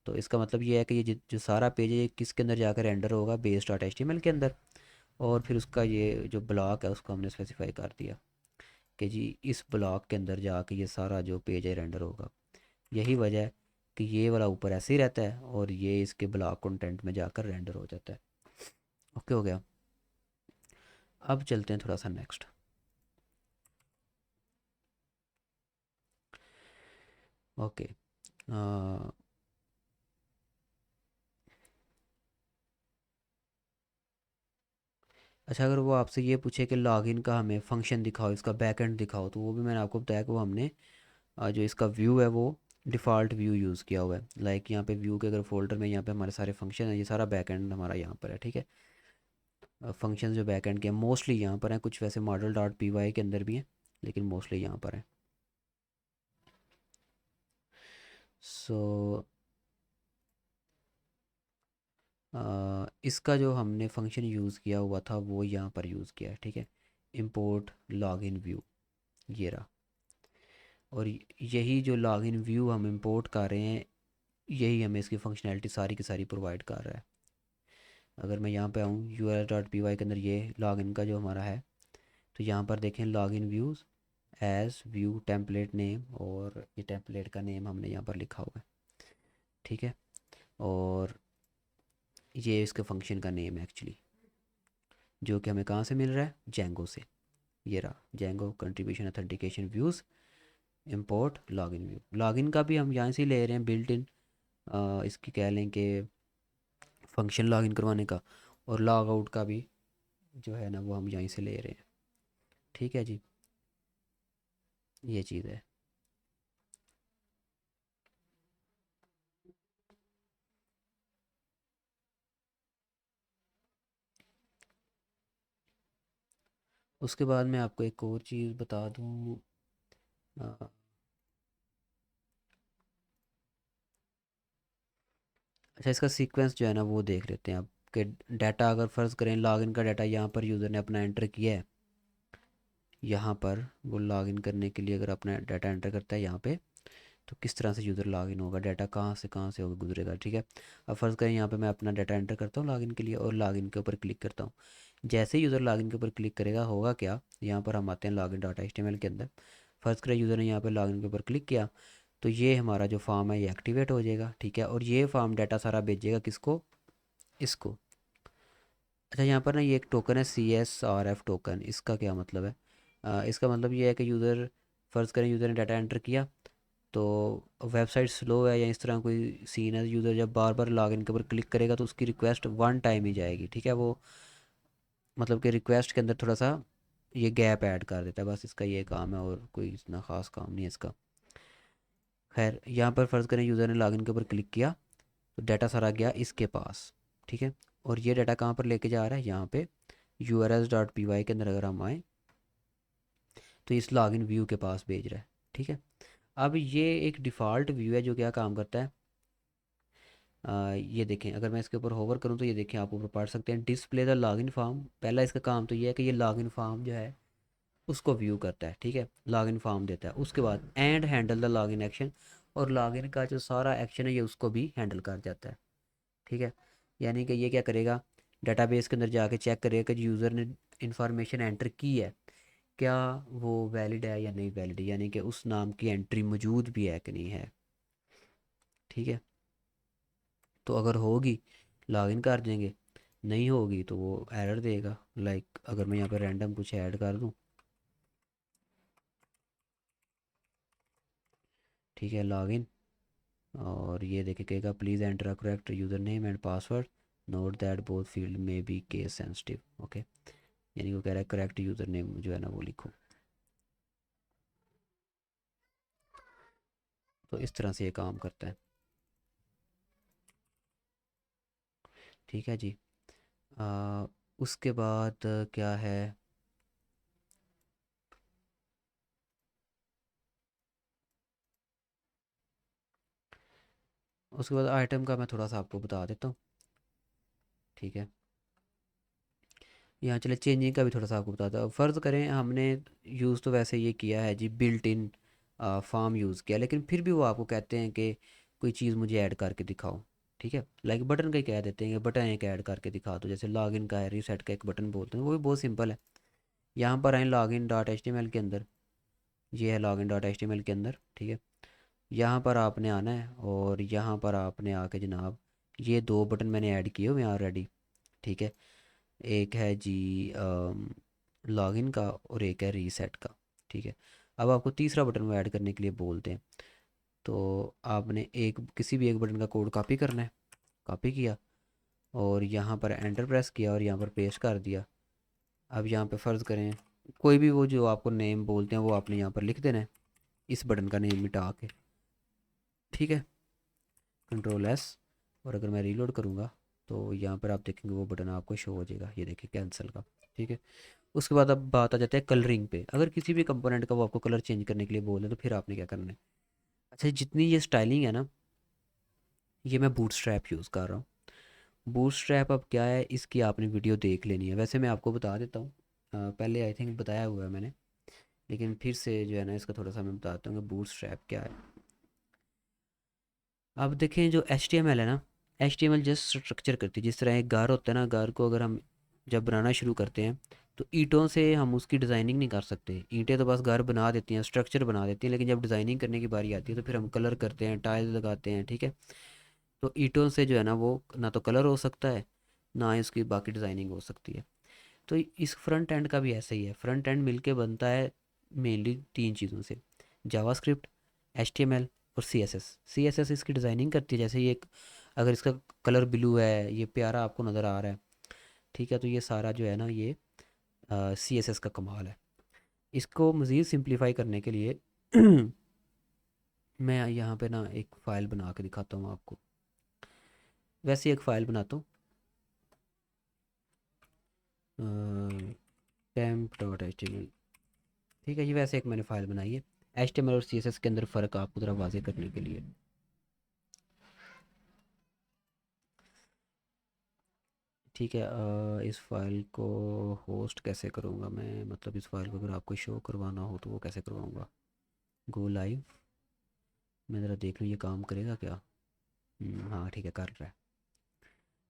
तो इसका मतलब ये है कि ये जो सारा पेज है ये किसके अंदर जाकर रेंडर होगा, base dot H T M L के अंदर। और फिर उसका ये जो ब्लॉक है उसको हमने स्पेसिफाई कर दिया कि जी इस ब्लॉक के अंदर जाके ये सारा जो पेज है रेंडर होगा। यही वजह है कि ये वाला ऊपर ऐसे ही रहता है और ये इसके ब्लॉक कंटेंट में जाकर रेंडर हो जाता है। ओके, हो गया। अब चलते हैं थोड़ा सा नेक्स्ट। ओके, अच्छा, अगर वो आपसे ये पूछे कि लॉगिन का हमें फंक्शन दिखाओ, इसका बैकएंड दिखाओ, तो वो भी मैंने आपको बताया कि वो हमने जो इसका व्यू है वो डिफ़ॉल्ट व्यू यूज़ किया हुआ है। लाइक यहाँ पे व्यू के अगर फोल्डर में यहाँ पे हमारे सारे फंक्शन है, ये सारा बैकएंड हमारा यहाँ पर है। ठीक है, फंक्शन जो बैकएंड के मोस्टली यहाँ पर हैं, कुछ वैसे मॉडल डॉट पी वाई के अंदर भी हैं, लेकिन मोस्टली यहाँ पर हैं। सो इसका जो हमने फंक्शन यूज़ किया हुआ था वो यहाँ पर यूज़ किया है। ठीक है, इंपोर्ट लॉगिन व्यू, ये रहा। और यही जो लॉगिन व्यू हम इंपोर्ट कर रहे हैं, यही हमें इसकी फंक्शनैलिटी सारी की सारी प्रोवाइड कर रहा है। अगर मैं यहाँ पे आऊँ U R dot P Y के अंदर, ये लॉगिन का जो हमारा है, तो यहाँ पर देखें login views as view template name, और ये टेम्पलेट का नेम हमने यहाँ पर लिखा हुआ है। ठीक है, और ये इसके फंक्शन का नेम है एक्चुअली, जो कि हमें कहाँ से मिल रहा है, जेंगो से। ये रहा Django contribution authentication views import login view. Login का भी हम यहाँ से ले रहे हैं बिल्ट इन, इसकी कह लें कि फंक्शन लॉगिन करवाने का, और लॉग आउट का भी जो है ना वो हम यहीं से ले रहे हैं। ठीक है जी, ये चीज़ है। उसके बाद मैं आपको एक और चीज़ बता दूँ। अ, अच्छा, इसका सीक्वेंस जो है ना वो देख लेते हैं आप, कि डाटा अगर फ़र्ज़ करें लॉगिन का डाटा यहाँ पर यूज़र ने अपना एंटर किया है, यहाँ पर वो लॉगिन करने के लिए अगर अपना डाटा एंटर करता है यहाँ पे, तो किस तरह से यूज़र लॉगिन होगा, डाटा कहाँ से होगा गुजरेगा, ठीक है। अब फ़र्ज़ करें यहाँ पे मैं अपना डाटा एंटर करता हूँ लॉगिन के लिए और लॉगिन के ऊपर क्लिक करता हूँ। जैसे यूज़र लॉगिन के ऊपर क्लिक करेगा होगा क्या, यहाँ पर हम आते हैं लॉगिन डॉट एचटीएमएल के अंदर। फ़र्ज़ करें यूज़र ने यहाँ पर लॉगिन के ऊपर क्लिक किया तो ये हमारा जो फॉर्म है ये एक्टिवेट हो जाएगा, ठीक है। और ये फॉर्म डाटा सारा भेजेगा किसको, इसको। अच्छा यहाँ पर ना ये एक टोकन है CSRF टोकन, इसका क्या मतलब है? इसका मतलब ये है कि यूज़र, फ़र्ज़ करें यूज़र ने डाटा एंटर किया तो वेबसाइट स्लो है या इस तरह कोई सीन है, यूज़र जब बार बार लॉगिन के ऊपर क्लिक करेगा तो उसकी रिक्वेस्ट वन टाइम ही जाएगी, ठीक है। वो मतलब कि रिक्वेस्ट के अंदर थोड़ा सा ये गैप ऐड कर देता है, बस इसका ये काम है और कोई इतना ख़ास काम नहीं है इसका। खैर यहाँ पर फ़र्ज़ करें यूज़र ने लॉगिन के ऊपर क्लिक किया तो डाटा सारा गया इसके पास, ठीक है। और ये डाटा कहाँ पर लेके जा रहा है, यहाँ पे urls.py के अंदर अगर हम आए तो इस लॉगिन व्यू के पास भेज रहा है, ठीक है। अब ये एक डिफ़ॉल्ट व्यू है जो क्या काम करता है, ये देखें अगर मैं इसके ऊपर होवर करूँ तो ये देखें आप ऊपर पढ़ सकते हैं डिस्प्ले द लॉगिन फॉर्म। पहला इसका काम तो ये है कि ये लॉगिन फॉर्म जो है उसको व्यू करता है, ठीक है, लॉगिन फॉर्म देता है। उसके बाद and handle the login action, और लॉगिन का जो सारा एक्शन है ये उसको भी हैंडल कर जाता है, ठीक है। यानी कि ये क्या करेगा, डेटाबेस के अंदर जाके चेक करेगा कि यूज़र ने इंफॉर्मेशन एंटर की है क्या वो वैलिड है या नहीं वैलिड, यानी कि उस नाम की एंट्री मौजूद भी है कि नहीं है, ठीक है। तो अगर होगी लॉगिन कर देंगे, नहीं होगी तो वो एरर देगा। लाइक अगर मैं यहाँ पर रैंडम कुछ ऐड कर दूँ, ठीक है, लॉगिन, और ये देखे कहेगा please enter a correct user name and password, note that both field में बी केस सेंसिटिव, ओके। यानी वो कह रहा है करेक्ट यूज़र नेम जो है ना वो लिखो। तो इस तरह से ये काम करता है, ठीक है जी। उसके बाद क्या है, उसके बाद आइटम का मैं थोड़ा सा आपको बता देता हूँ, ठीक है। यहाँ चले चेंजिंग का भी थोड़ा सा आपको बताता हूँ। फ़र्ज़ करें हमने यूज़ तो वैसे ये किया है जी, बिल्ट इन फॉर्म यूज़ किया, लेकिन फिर भी वो आपको कहते हैं कि कोई चीज़ मुझे ऐड करके दिखाओ, ठीक है। लाइक बटन का ही कह देते हैं कि बटन एक ऐड करके दिखा दो, जैसे लॉगिन का है रीसेट का एक बटन बोलते हैं, वो भी बहुत सिंपल है। यहाँ पर आए login dot H T M L के अंदर, ये है login dot H T M L के अंदर, ठीक है। यहाँ पर आपने आना है और यहाँ पर आपने आके जनाब ये दो बटन मैंने ऐड किए हुए हैं ऑलरेडी, ठीक है। एक है जी लॉगिन का और एक है रीसेट का, ठीक है। अब आपको तीसरा बटन वो ऐड करने के लिए बोलते हैं, तो आपने एक किसी भी एक बटन का कोड कॉपी करना है, कॉपी किया और यहाँ पर एंटर प्रेस किया और यहाँ पर पेस्ट कर दिया। अब यहाँ पे फ़र्ज़ करें कोई भी वो जो आपको नेम बोलते हैं वो आपने यहाँ पर लिख देना है, इस बटन का नेम मिटा के, ठीक है, कंट्रोल S। और अगर मैं रीलोड करूँगा तो यहाँ पर आप देखेंगे वो बटन आपको शो हो जाएगा, ये देखिए कैंसिल का, ठीक है। उसके बाद अब बात आ जाता है कलरिंग पे। अगर किसी भी कंपोनेंट का वो आपको कलर चेंज करने के लिए बोले तो फिर आपने क्या करना है। अच्छा जितनी ये स्टाइलिंग है ना, ये मैं बूटस्ट्रैप यूज़ कर रहा हूँ। बूटस्ट्रैप अब क्या है, इसकी आपने वीडियो देख लेनी है, वैसे मैं आपको बता देता हूँ। पहले आई थिंक बताया हुआ है मैंने, लेकिन फिर से जो है ना इसका थोड़ा सा मैं बताता हूँ कि बूटस्ट्रैप क्या है। अब देखें जो HTML है ना, HTML जस्ट स्ट्रक्चर करती है। जिस तरह एक घर होता है ना, घर को अगर हम जब बनाना शुरू करते हैं तो ईंटों से हम उसकी डिज़ाइनिंग नहीं कर सकते। ईंटें तो बस घर बना देती हैं, स्ट्रक्चर बना देती हैं, लेकिन जब डिज़ाइनिंग करने की बारी आती है तो फिर हम कलर करते हैं, टाइल्स लगाते हैं, ठीक है। तो ईंटों से जो है ना वो ना तो कलर हो सकता है, ना ही उसकी बाकी डिज़ाइनिंग हो सकती है। तो इस फ्रंट एंड का भी ऐसा ही है। फ्रंट एंड मिलके बनता है मेनली तीन चीज़ों से, जावास्क्रिप्ट, HTML और CSS इसकी डिज़ाइनिंग करती है। जैसे ये अगर इसका कलर ब्लू है, ये प्यारा आपको नज़र आ रहा है, ठीक है, तो ये सारा जो है ना ये CSS का कमाल है। इसको मज़ीद सिंप्लीफाई करने के लिए मैं यहाँ पे ना एक फ़ाइल बना के दिखाता हूँ आपको। वैसे एक फ़ाइल बनाता हूँ, temp.html, ठीक है। ये वैसे एक मैंने फ़ाइल बनाई है HTML और CSS के अंदर फ़र्क आपको ज़रा वाज़े करने के लिए, ठीक है। इस फाइल को होस्ट कैसे करूँगा मैं, मतलब इस फाइल को अगर आपको शो करवाना हो तो वो कैसे करवाऊँगा, गो लाइव, मैं ज़रा देख लूँ ये काम करेगा क्या। हाँ ठीक है, कर रहा है।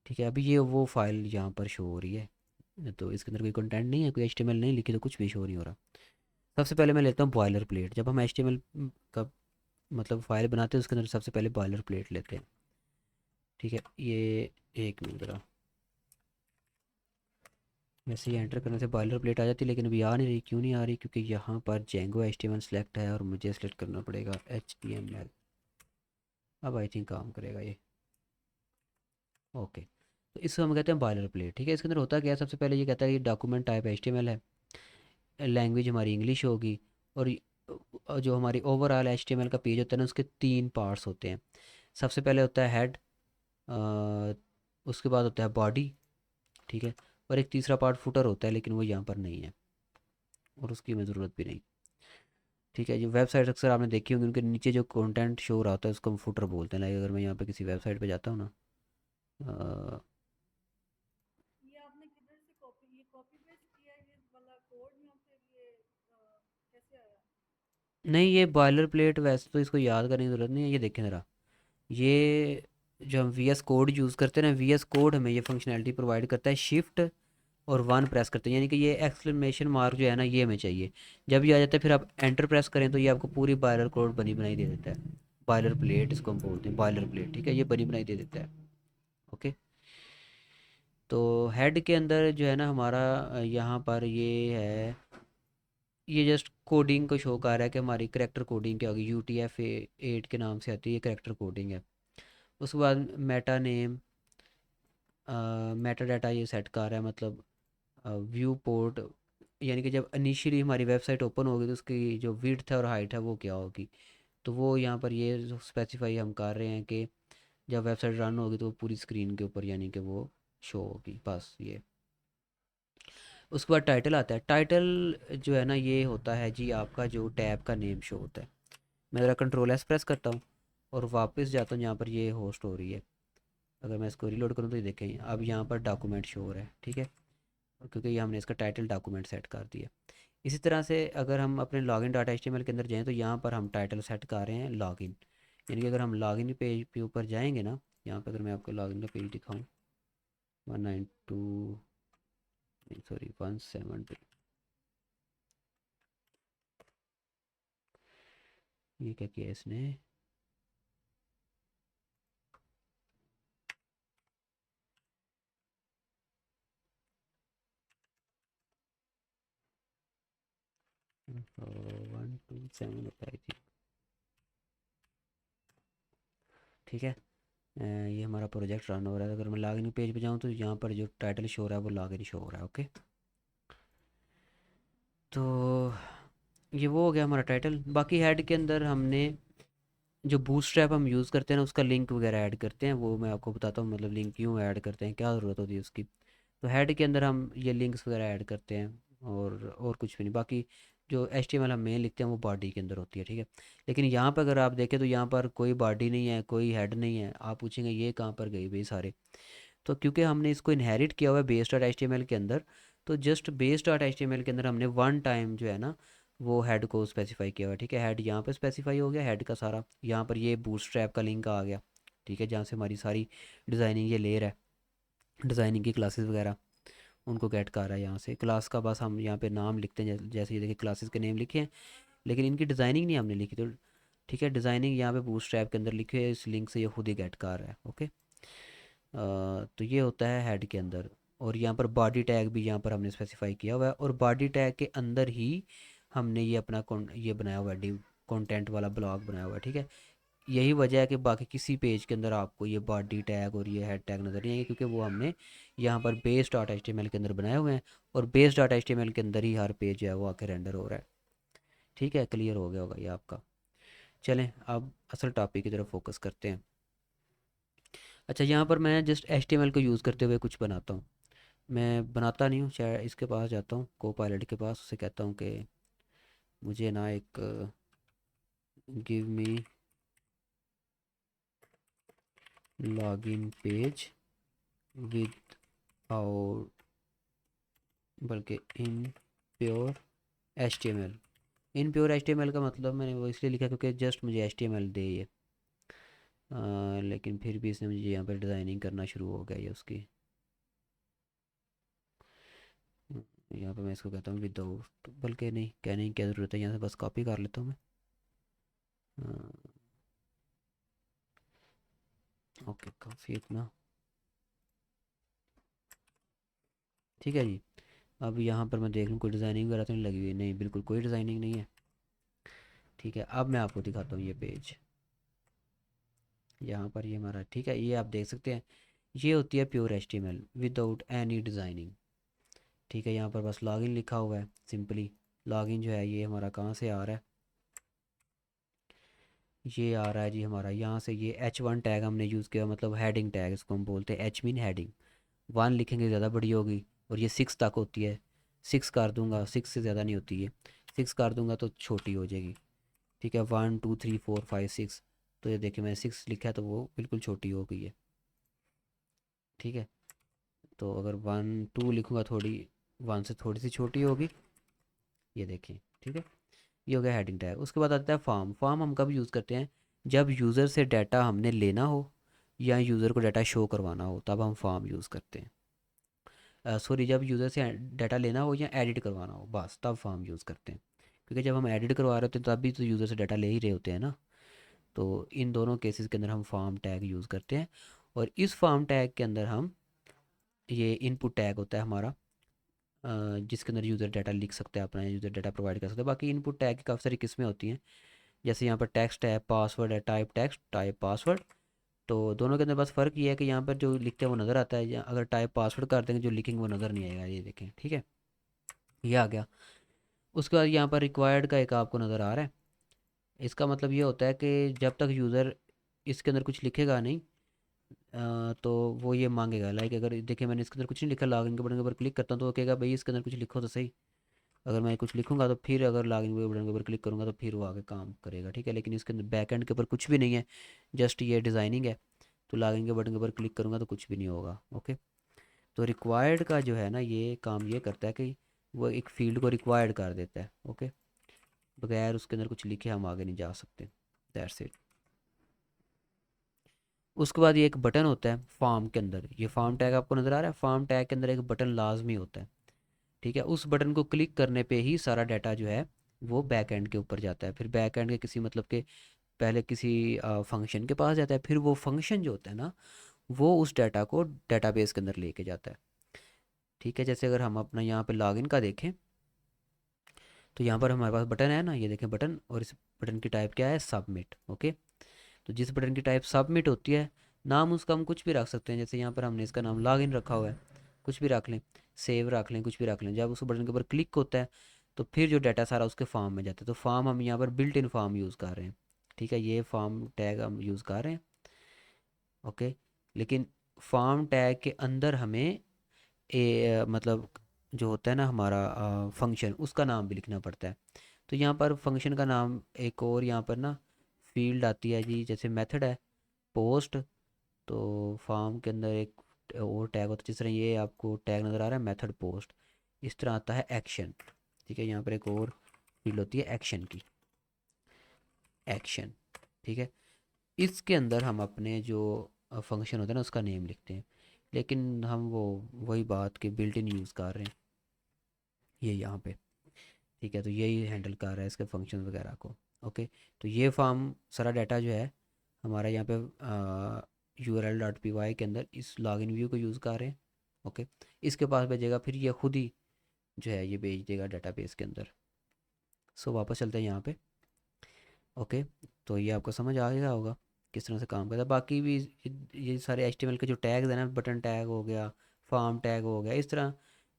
ठीक है, अभी ये वो फाइल यहाँ पर शो हो रही है, तो इसके अंदर कोई कंटेंट नहीं है, कोई एचटीएमएल नहीं लिखी, तो कुछ भी शो नहीं हो रहा। सबसे पहले मैं लेता हूँ बॉयलर प्लेट। जब हम एचटीएमएल का मतलब फाइल बनाते हैं उसके अंदर सबसे पहले बॉयलर प्लेट लेते हैं। ठीक है, ये एक मिनट ज़रा, वैसे ही एंटर करने से बॉयलर प्लेट आ जाती है, लेकिन अभी आ नहीं रही। क्यों नहीं आ रही? क्योंकि यहाँ पर जेंगो एचटीएमएल सेलेक्ट है और मुझे सेलेक्ट करना पड़ेगा एचटीएमएल। अब आई थिंक काम करेगा ये। ओके, तो इसको हम कहते हैं बॉयलर प्लेट। ठीक है, इसके अंदर होता क्या है, सबसे पहले ये कहता है कि डॉक्यूमेंट टाइप एचटीएमएल है, लैंग्वेज हमारी इंग्लिश होगी, और जो हमारी ओवरऑल एचटीएमएल का पेज होता है ना, उसके 3 पार्ट्स होते हैं। सबसे पहले होता है हेड, उसके बाद होता है बॉडी, ठीक है, और एक तीसरा पार्ट फुटर होता है, लेकिन वो यहाँ पर नहीं है और उसकी हमें ज़रूरत भी नहीं। ठीक है, जो वेबसाइट अक्सर आपने देखी होंगी, उनके नीचे जो कंटेंट शो रहा होता है उसको हम फुटर बोलते हैं। लाइक अगर मैं यहाँ पे किसी वेबसाइट पे जाता हूँ ना, अ, ये आपने किधर से कॉपी, ये कॉपी पेस्ट किया है ये वाला कोड, या फिर ये कैसे आया? नहीं, ये बॉयलर प्लेट वैसे तो इसको याद करने की ज़रूरत नहीं है। ये देखें ज़रा, ये जो हम वी एस कोड यूज़ करते हैं ना, वी एस कोड हमें ये फंक्शनैलिटी प्रोवाइड करता है। शिफ्ट और 1 प्रेस करते हैं, यानी कि ये एक्सक्लेमेशन मार्क जो है ना, ये हमें चाहिए। जब ये आ जाता है फिर आप एंटर प्रेस करें तो ये आपको पूरी बॉयलर कोड बनी बनाई दे देता है। बॉयलर प्लेट इसको हम बोलते हैं, बॉयलर प्लेट। ठीक है, ये बनी बनाई दे देता है। ओके, तो हेड के अंदर जो है ना हमारा, यहाँ पर ये है, ये जस्ट कोडिंग को शो कर रहा है कि हमारी करेक्टर कोडिंग क्या होगी। UTF-8 के नाम से आती है, ये करेक्टर कोडिंग है। उसके बाद मेटा नेम, मेटा डाटा ये सेट कर रहा है, मतलब व्यू पोर्ट, यानी कि जब इनिशियली हमारी वेबसाइट ओपन होगी तो उसकी जो विड्थ है और हाइट है वो क्या होगी। तो वो यहाँ पर ये स्पेसिफाई हम कर रहे हैं कि जब वेबसाइट रन होगी तो वो पूरी स्क्रीन के ऊपर यानी कि वो शो होगी, बस ये। उसके बाद टाइटल आता है। टाइटल जो है ना, ये होता है जी आपका जो टैब का नेम शो होता है। मैं ज़रा कंट्रोल S प्रेस करता हूँ और वापस जाता हूँ जहाँ पर ये होस्ट हो रही है। अगर मैं इसको रीलोड करूँ तो ये देखें, अब यहाँ पर डॉक्यूमेंट शो हो रहा है। ठीक है, क्योंकि ये हमने इसका टाइटल डॉक्यूमेंट सेट कर दिया। इसी तरह से अगर हम अपने लॉगिन डॉट HTML के अंदर जाएँ तो यहाँ पर हम टाइटल सेट कर रहे हैं लॉगिन। यानी कि अगर हम लॉगिन पेज पे ऊपर जाएंगे ना, यहाँ पर अगर मैं आपको लॉगिन का पेज दिखाऊँ, 192 सॉरी 170, ये क्या किया इसने, 127 होता है I think। ठीक है, ये हमारा प्रोजेक्ट रन हो रहा है। अगर मैं लॉगिन पेज पे जाऊँ तो यहाँ पर जो टाइटल शो हो रहा है वो लॉगिन शो हो रहा है। ओके, तो ये वो हो गया हमारा टाइटल। बाकी हेड के अंदर हमने जो बूटस्ट्रैप हम यूज़ करते हैं ना, उसका लिंक वगैरह ऐड करते हैं, वो मैं आपको बताता हूँ, मतलब लिंक क्यों ऐड करते हैं, क्या ज़रूरत होती है उसकी। तो हेड के अंदर हम ये लिंक्स वगैरह ऐड करते हैं, और कुछ भी नहीं। बाकी जो HTML हम मेन लिखते हैं वो बॉडी के अंदर होती है। ठीक है, लेकिन यहाँ पर अगर आप देखें तो यहाँ पर कोई बॉडी नहीं है, कोई हेड नहीं है। आप पूछेंगे ये कहाँ पर गई भाई सारे, तो क्योंकि हमने इसको इनहेरिट किया हुआ है बेस डॉट HTML के अंदर, तो जस्ट बेस डॉट HTML के अंदर हमने वन टाइम जो है ना वो हेड को स्पेसिफाई किया हुआ है। ठीक है, हेड यहाँ पे स्पेसिफाई हो गया, हेड का सारा। यहाँ पर ये बूटस्ट्रैप का लिंक आ गया। ठीक है, जहाँ से हमारी सारी डिज़ाइनिंग ये लेयर है, डिज़ाइनिंग की क्लासेस वगैरह उनको गेट कर रहा है। यहाँ से क्लास का बस हम यहाँ पे नाम लिखते हैं, जैसे ये देखिए क्लासेस के नेम लिखे हैं, लेकिन इनकी डिज़ाइनिंग नहीं हमने लिखी। तो ठीक है, डिज़ाइनिंग यहाँ पे बूटस्ट्रैप के अंदर लिखी है, इस लिंक से ये खुद ही गेट कर रहा है। ओके, तो ये होता है हेड के अंदर। और यहाँ पर बॉडी टैग भी यहाँ पर हमने स्पेसिफाई किया हुआ है, और बॉडी टैग के अंदर ही हमने ये अपना ये बनाया हुआ है, डिव कंटेंट वाला ब्लॉग बनाया हुआ है। ठीक है, यही वजह है कि बाकी किसी पेज के अंदर आपको ये बॉडी टैग और ये हेड टैग नज़र नहीं आएंगे, क्योंकि वो हमने यहाँ पर बेस डॉट HTML के अंदर बनाए हुए हैं, और बेस डॉट HTML के अंदर ही हर पेज जो है वो आके रेंडर हो रहा है। ठीक है, क्लियर हो गया होगा ये आपका। चलें अब असल टॉपिक की तरफ फोकस करते हैं। अच्छा, यहाँ पर मैं जस्ट HTML को यूज़ करते हुए कुछ बनाता हूँ। मैं बनाता नहीं हूँ, शायद इसके पास जाता हूँ, को पायलट के पास, उससे कहता हूँ कि मुझे ना एक give me login page without, बल्कि in pure HTML, in pure HTML का मतलब मैंने वो इसलिए लिखा क्योंकि जस्ट मुझे HTML दे ये। लेकिन फिर भी इसने मुझे यहाँ पर डिज़ाइनिंग करना शुरू हो गया ये उसकी। यहाँ पे मैं इसको कहता हूँ विदाउट, बल्कि नहीं कहने की क्या ज़रूरत है, यहाँ से बस कॉपी कर लेता हूँ मैं। ओके काफ़ी इतना ठीक है जी। अब यहाँ पर मैं देख लूँ कोई डिज़ाइनिंग वगैरह तो नहीं लगी हुई, नहीं बिल्कुल कोई डिज़ाइनिंग नहीं है। ठीक है, अब मैं आपको दिखाता हूँ ये पेज। यहाँ पर ये हमारा ठीक है, ये आप देख सकते हैं, ये होती है pure HTML without any designing. ठीक है, यहाँ पर बस लॉगिन लिखा हुआ है सिंपली। लॉगिन जो है ये हमारा कहाँ से आ रहा है, ये आ रहा है जी हमारा यहाँ से। ये H1 टैग हमने यूज़ किया, मतलब हेडिंग टैग इसको हम बोलते हैं। H मीन हेडिंग, 1 लिखेंगे ज़्यादा बड़ी होगी, और ये 6 तक होती है। 6 कर दूंगा, 6 से ज़्यादा नहीं होती है, 6 कर दूंगा तो छोटी हो जाएगी। ठीक है, 1 2 3 4 5 6, तो ये देखिए मैंने 6 लिखा है तो वो बिल्कुल छोटी हो गई है। ठीक है, तो अगर 1 2 लिखूंगा थोड़ी, 1 से थोड़ी सी छोटी होगी, ये देखिए। ठीक है, ये हो गया हेडिंग टैग। उसके बाद आता है फॉर्म। फॉर्म हम कब यूज़ करते हैं, जब यूज़र से डाटा हमने लेना हो या यूज़र को डाटा शो करवाना हो, तब हम फॉर्म यूज़ करते हैं। सॉरी, जब यूज़र से डाटा लेना हो या एडिट करवाना हो, बस तब फॉर्म यूज़ करते हैं। क्योंकि जब हम एडिट करवा रहे होते हैं तब भी तो यूज़र से डाटा ले ही रहे होते हैं ना। तो इन दोनों केसेस के अंदर हम फॉर्म टैग यूज़ करते हैं। और इस फॉर्म टैग के अंदर हम, ये इनपुट टैग होता है हमारा, जिसके अंदर यूज़र डाटा लिख सकते हैं, अपना यूज़र डाटा प्रोवाइड कर सकते हैं। बाकी इनपुट टैग की काफ़ी सारी किस्में होती हैं, जैसे यहाँ पर टेक्स्ट है, पासवर्ड है, टाइप टेक्स्ट, टाइप पासवर्ड। तो दोनों के अंदर बस फ़र्क ये है कि यहाँ पर जो लिखते हैं वो नज़र आता है, या अगर टाइप पासवर्ड कर देंगे जो लिखेंगे वो नज़र नहीं आएगा। ये देखें, ठीक है, ये आ गया। उसके बाद यहाँ पर रिक्वायर्ड का एक आपको नज़र आ रहा है। इसका मतलब ये होता है कि जब तक यूज़र इसके अंदर कुछ लिखेगा नहीं, तो वो ये मांगेगा। लाइक अगर देखिए मैंने इसके अंदर कुछ नहीं लिखा, लॉगिन के बटन के ऊपर क्लिक करता हूँ तो वो कहेगा भाई इसके अंदर कुछ लिखो तो सही। अगर मैं कुछ लिखूंगा तो फिर अगर लॉगिन के बटन के ऊपर क्लिक करूंगा तो फिर वो आगे काम करेगा। ठीक है, लेकिन इसके अंदर बैक एंड के ऊपर कुछ भी नहीं है, जस्ट ये डिज़ाइनिंग है। तो लॉगिन के बटन के ऊपर क्लिक करूंगा तो कुछ भी नहीं होगा। ओके, तो रिक्वायर्ड का जो है ना, ये काम ये करता है कि वो एक फील्ड को रिक्वायर्ड कर देता है। ओके, बगैर उसके अंदर कुछ लिखे हम आगे नहीं जा सकते। That's it. उसके बाद ये एक बटन होता है फॉर्म के अंदर, ये फॉर्म टैग आपको नज़र आ रहा है, फॉर्म टैग के अंदर एक बटन लाजमी होता है। ठीक है, उस बटन को क्लिक करने पे ही सारा डाटा जो है वो बैक एंड के ऊपर जाता है। फिर बैक एंड के किसी मतलब के पहले किसी फंक्शन के पास जाता है, फिर वो फंक्शन जो होता है ना, वो उस डाटा को डाटाबेस के अंदर लेके जाता है। ठीक है, जैसे अगर हम अपना यहाँ पे लॉगिन का देखें, तो यहाँ पर हमारे पास बटन है ना, ये देखें बटन, और इस बटन की टाइप क्या है, सबमिट। ओके, तो जिस बटन की टाइप सबमिट होती है, नाम उसका हम कुछ भी रख सकते हैं। जैसे यहाँ पर हमने इसका नाम लॉगिन रखा हुआ है, कुछ भी रख लें, सेव रख लें, कुछ भी रख लें। जब उस बटन के ऊपर क्लिक होता है तो फिर जो डाटा सारा उसके फॉर्म में जाता है। तो फॉर्म हम यहाँ पर बिल्ट इन फॉर्म यूज़ कर रहे हैं। ठीक है, ये फॉर्म टैग हम यूज़ कर रहे हैं। ओके, लेकिन फॉर्म टैग के अंदर हमें मतलब जो होता है ना हमारा फंक्शन, उसका नाम भी लिखना पड़ता है। तो यहाँ पर फंक्शन का नाम एक और यहाँ पर ना फील्ड आती है जी, जैसे मेथड है, पोस्ट। तो फॉर्म के अंदर एक और टैग होता है, जिस तरह ये आपको टैग नज़र आ रहा है मेथड पोस्ट, इस तरह आता है एक्शन। ठीक है, यहाँ पर एक और फील्ड होती है एक्शन की, एक्शन। ठीक है, इसके अंदर हम अपने जो फंक्शन होता है ना उसका नेम लिखते हैं, लेकिन हम वो वही बात के बिल्ट इन यूज़ कर रहे हैं ये यहाँ पे। ठीक है, तो यही हैंडल कर रहा है इसके फंक्शन वगैरह को। ओके, तो ये फॉर्म सारा डाटा जो है हमारा यहाँ पे url.py के अंदर इस लॉगिन व्यू को यूज़ कर रहे हैं। ओके, इसके पास भेजेगा, फिर ये खुद ही जो है ये भेज देगा डाटाबेस के अंदर। सो वापस चलते हैं यहाँ पे। ओके, तो ये आपको समझ आ गया होगा किस तरह से काम करता है। बाकी भी ये सारे HTML के जो टैग्स हैं ना, बटन टैग हो गया, फॉर्म टैग हो गया, इस तरह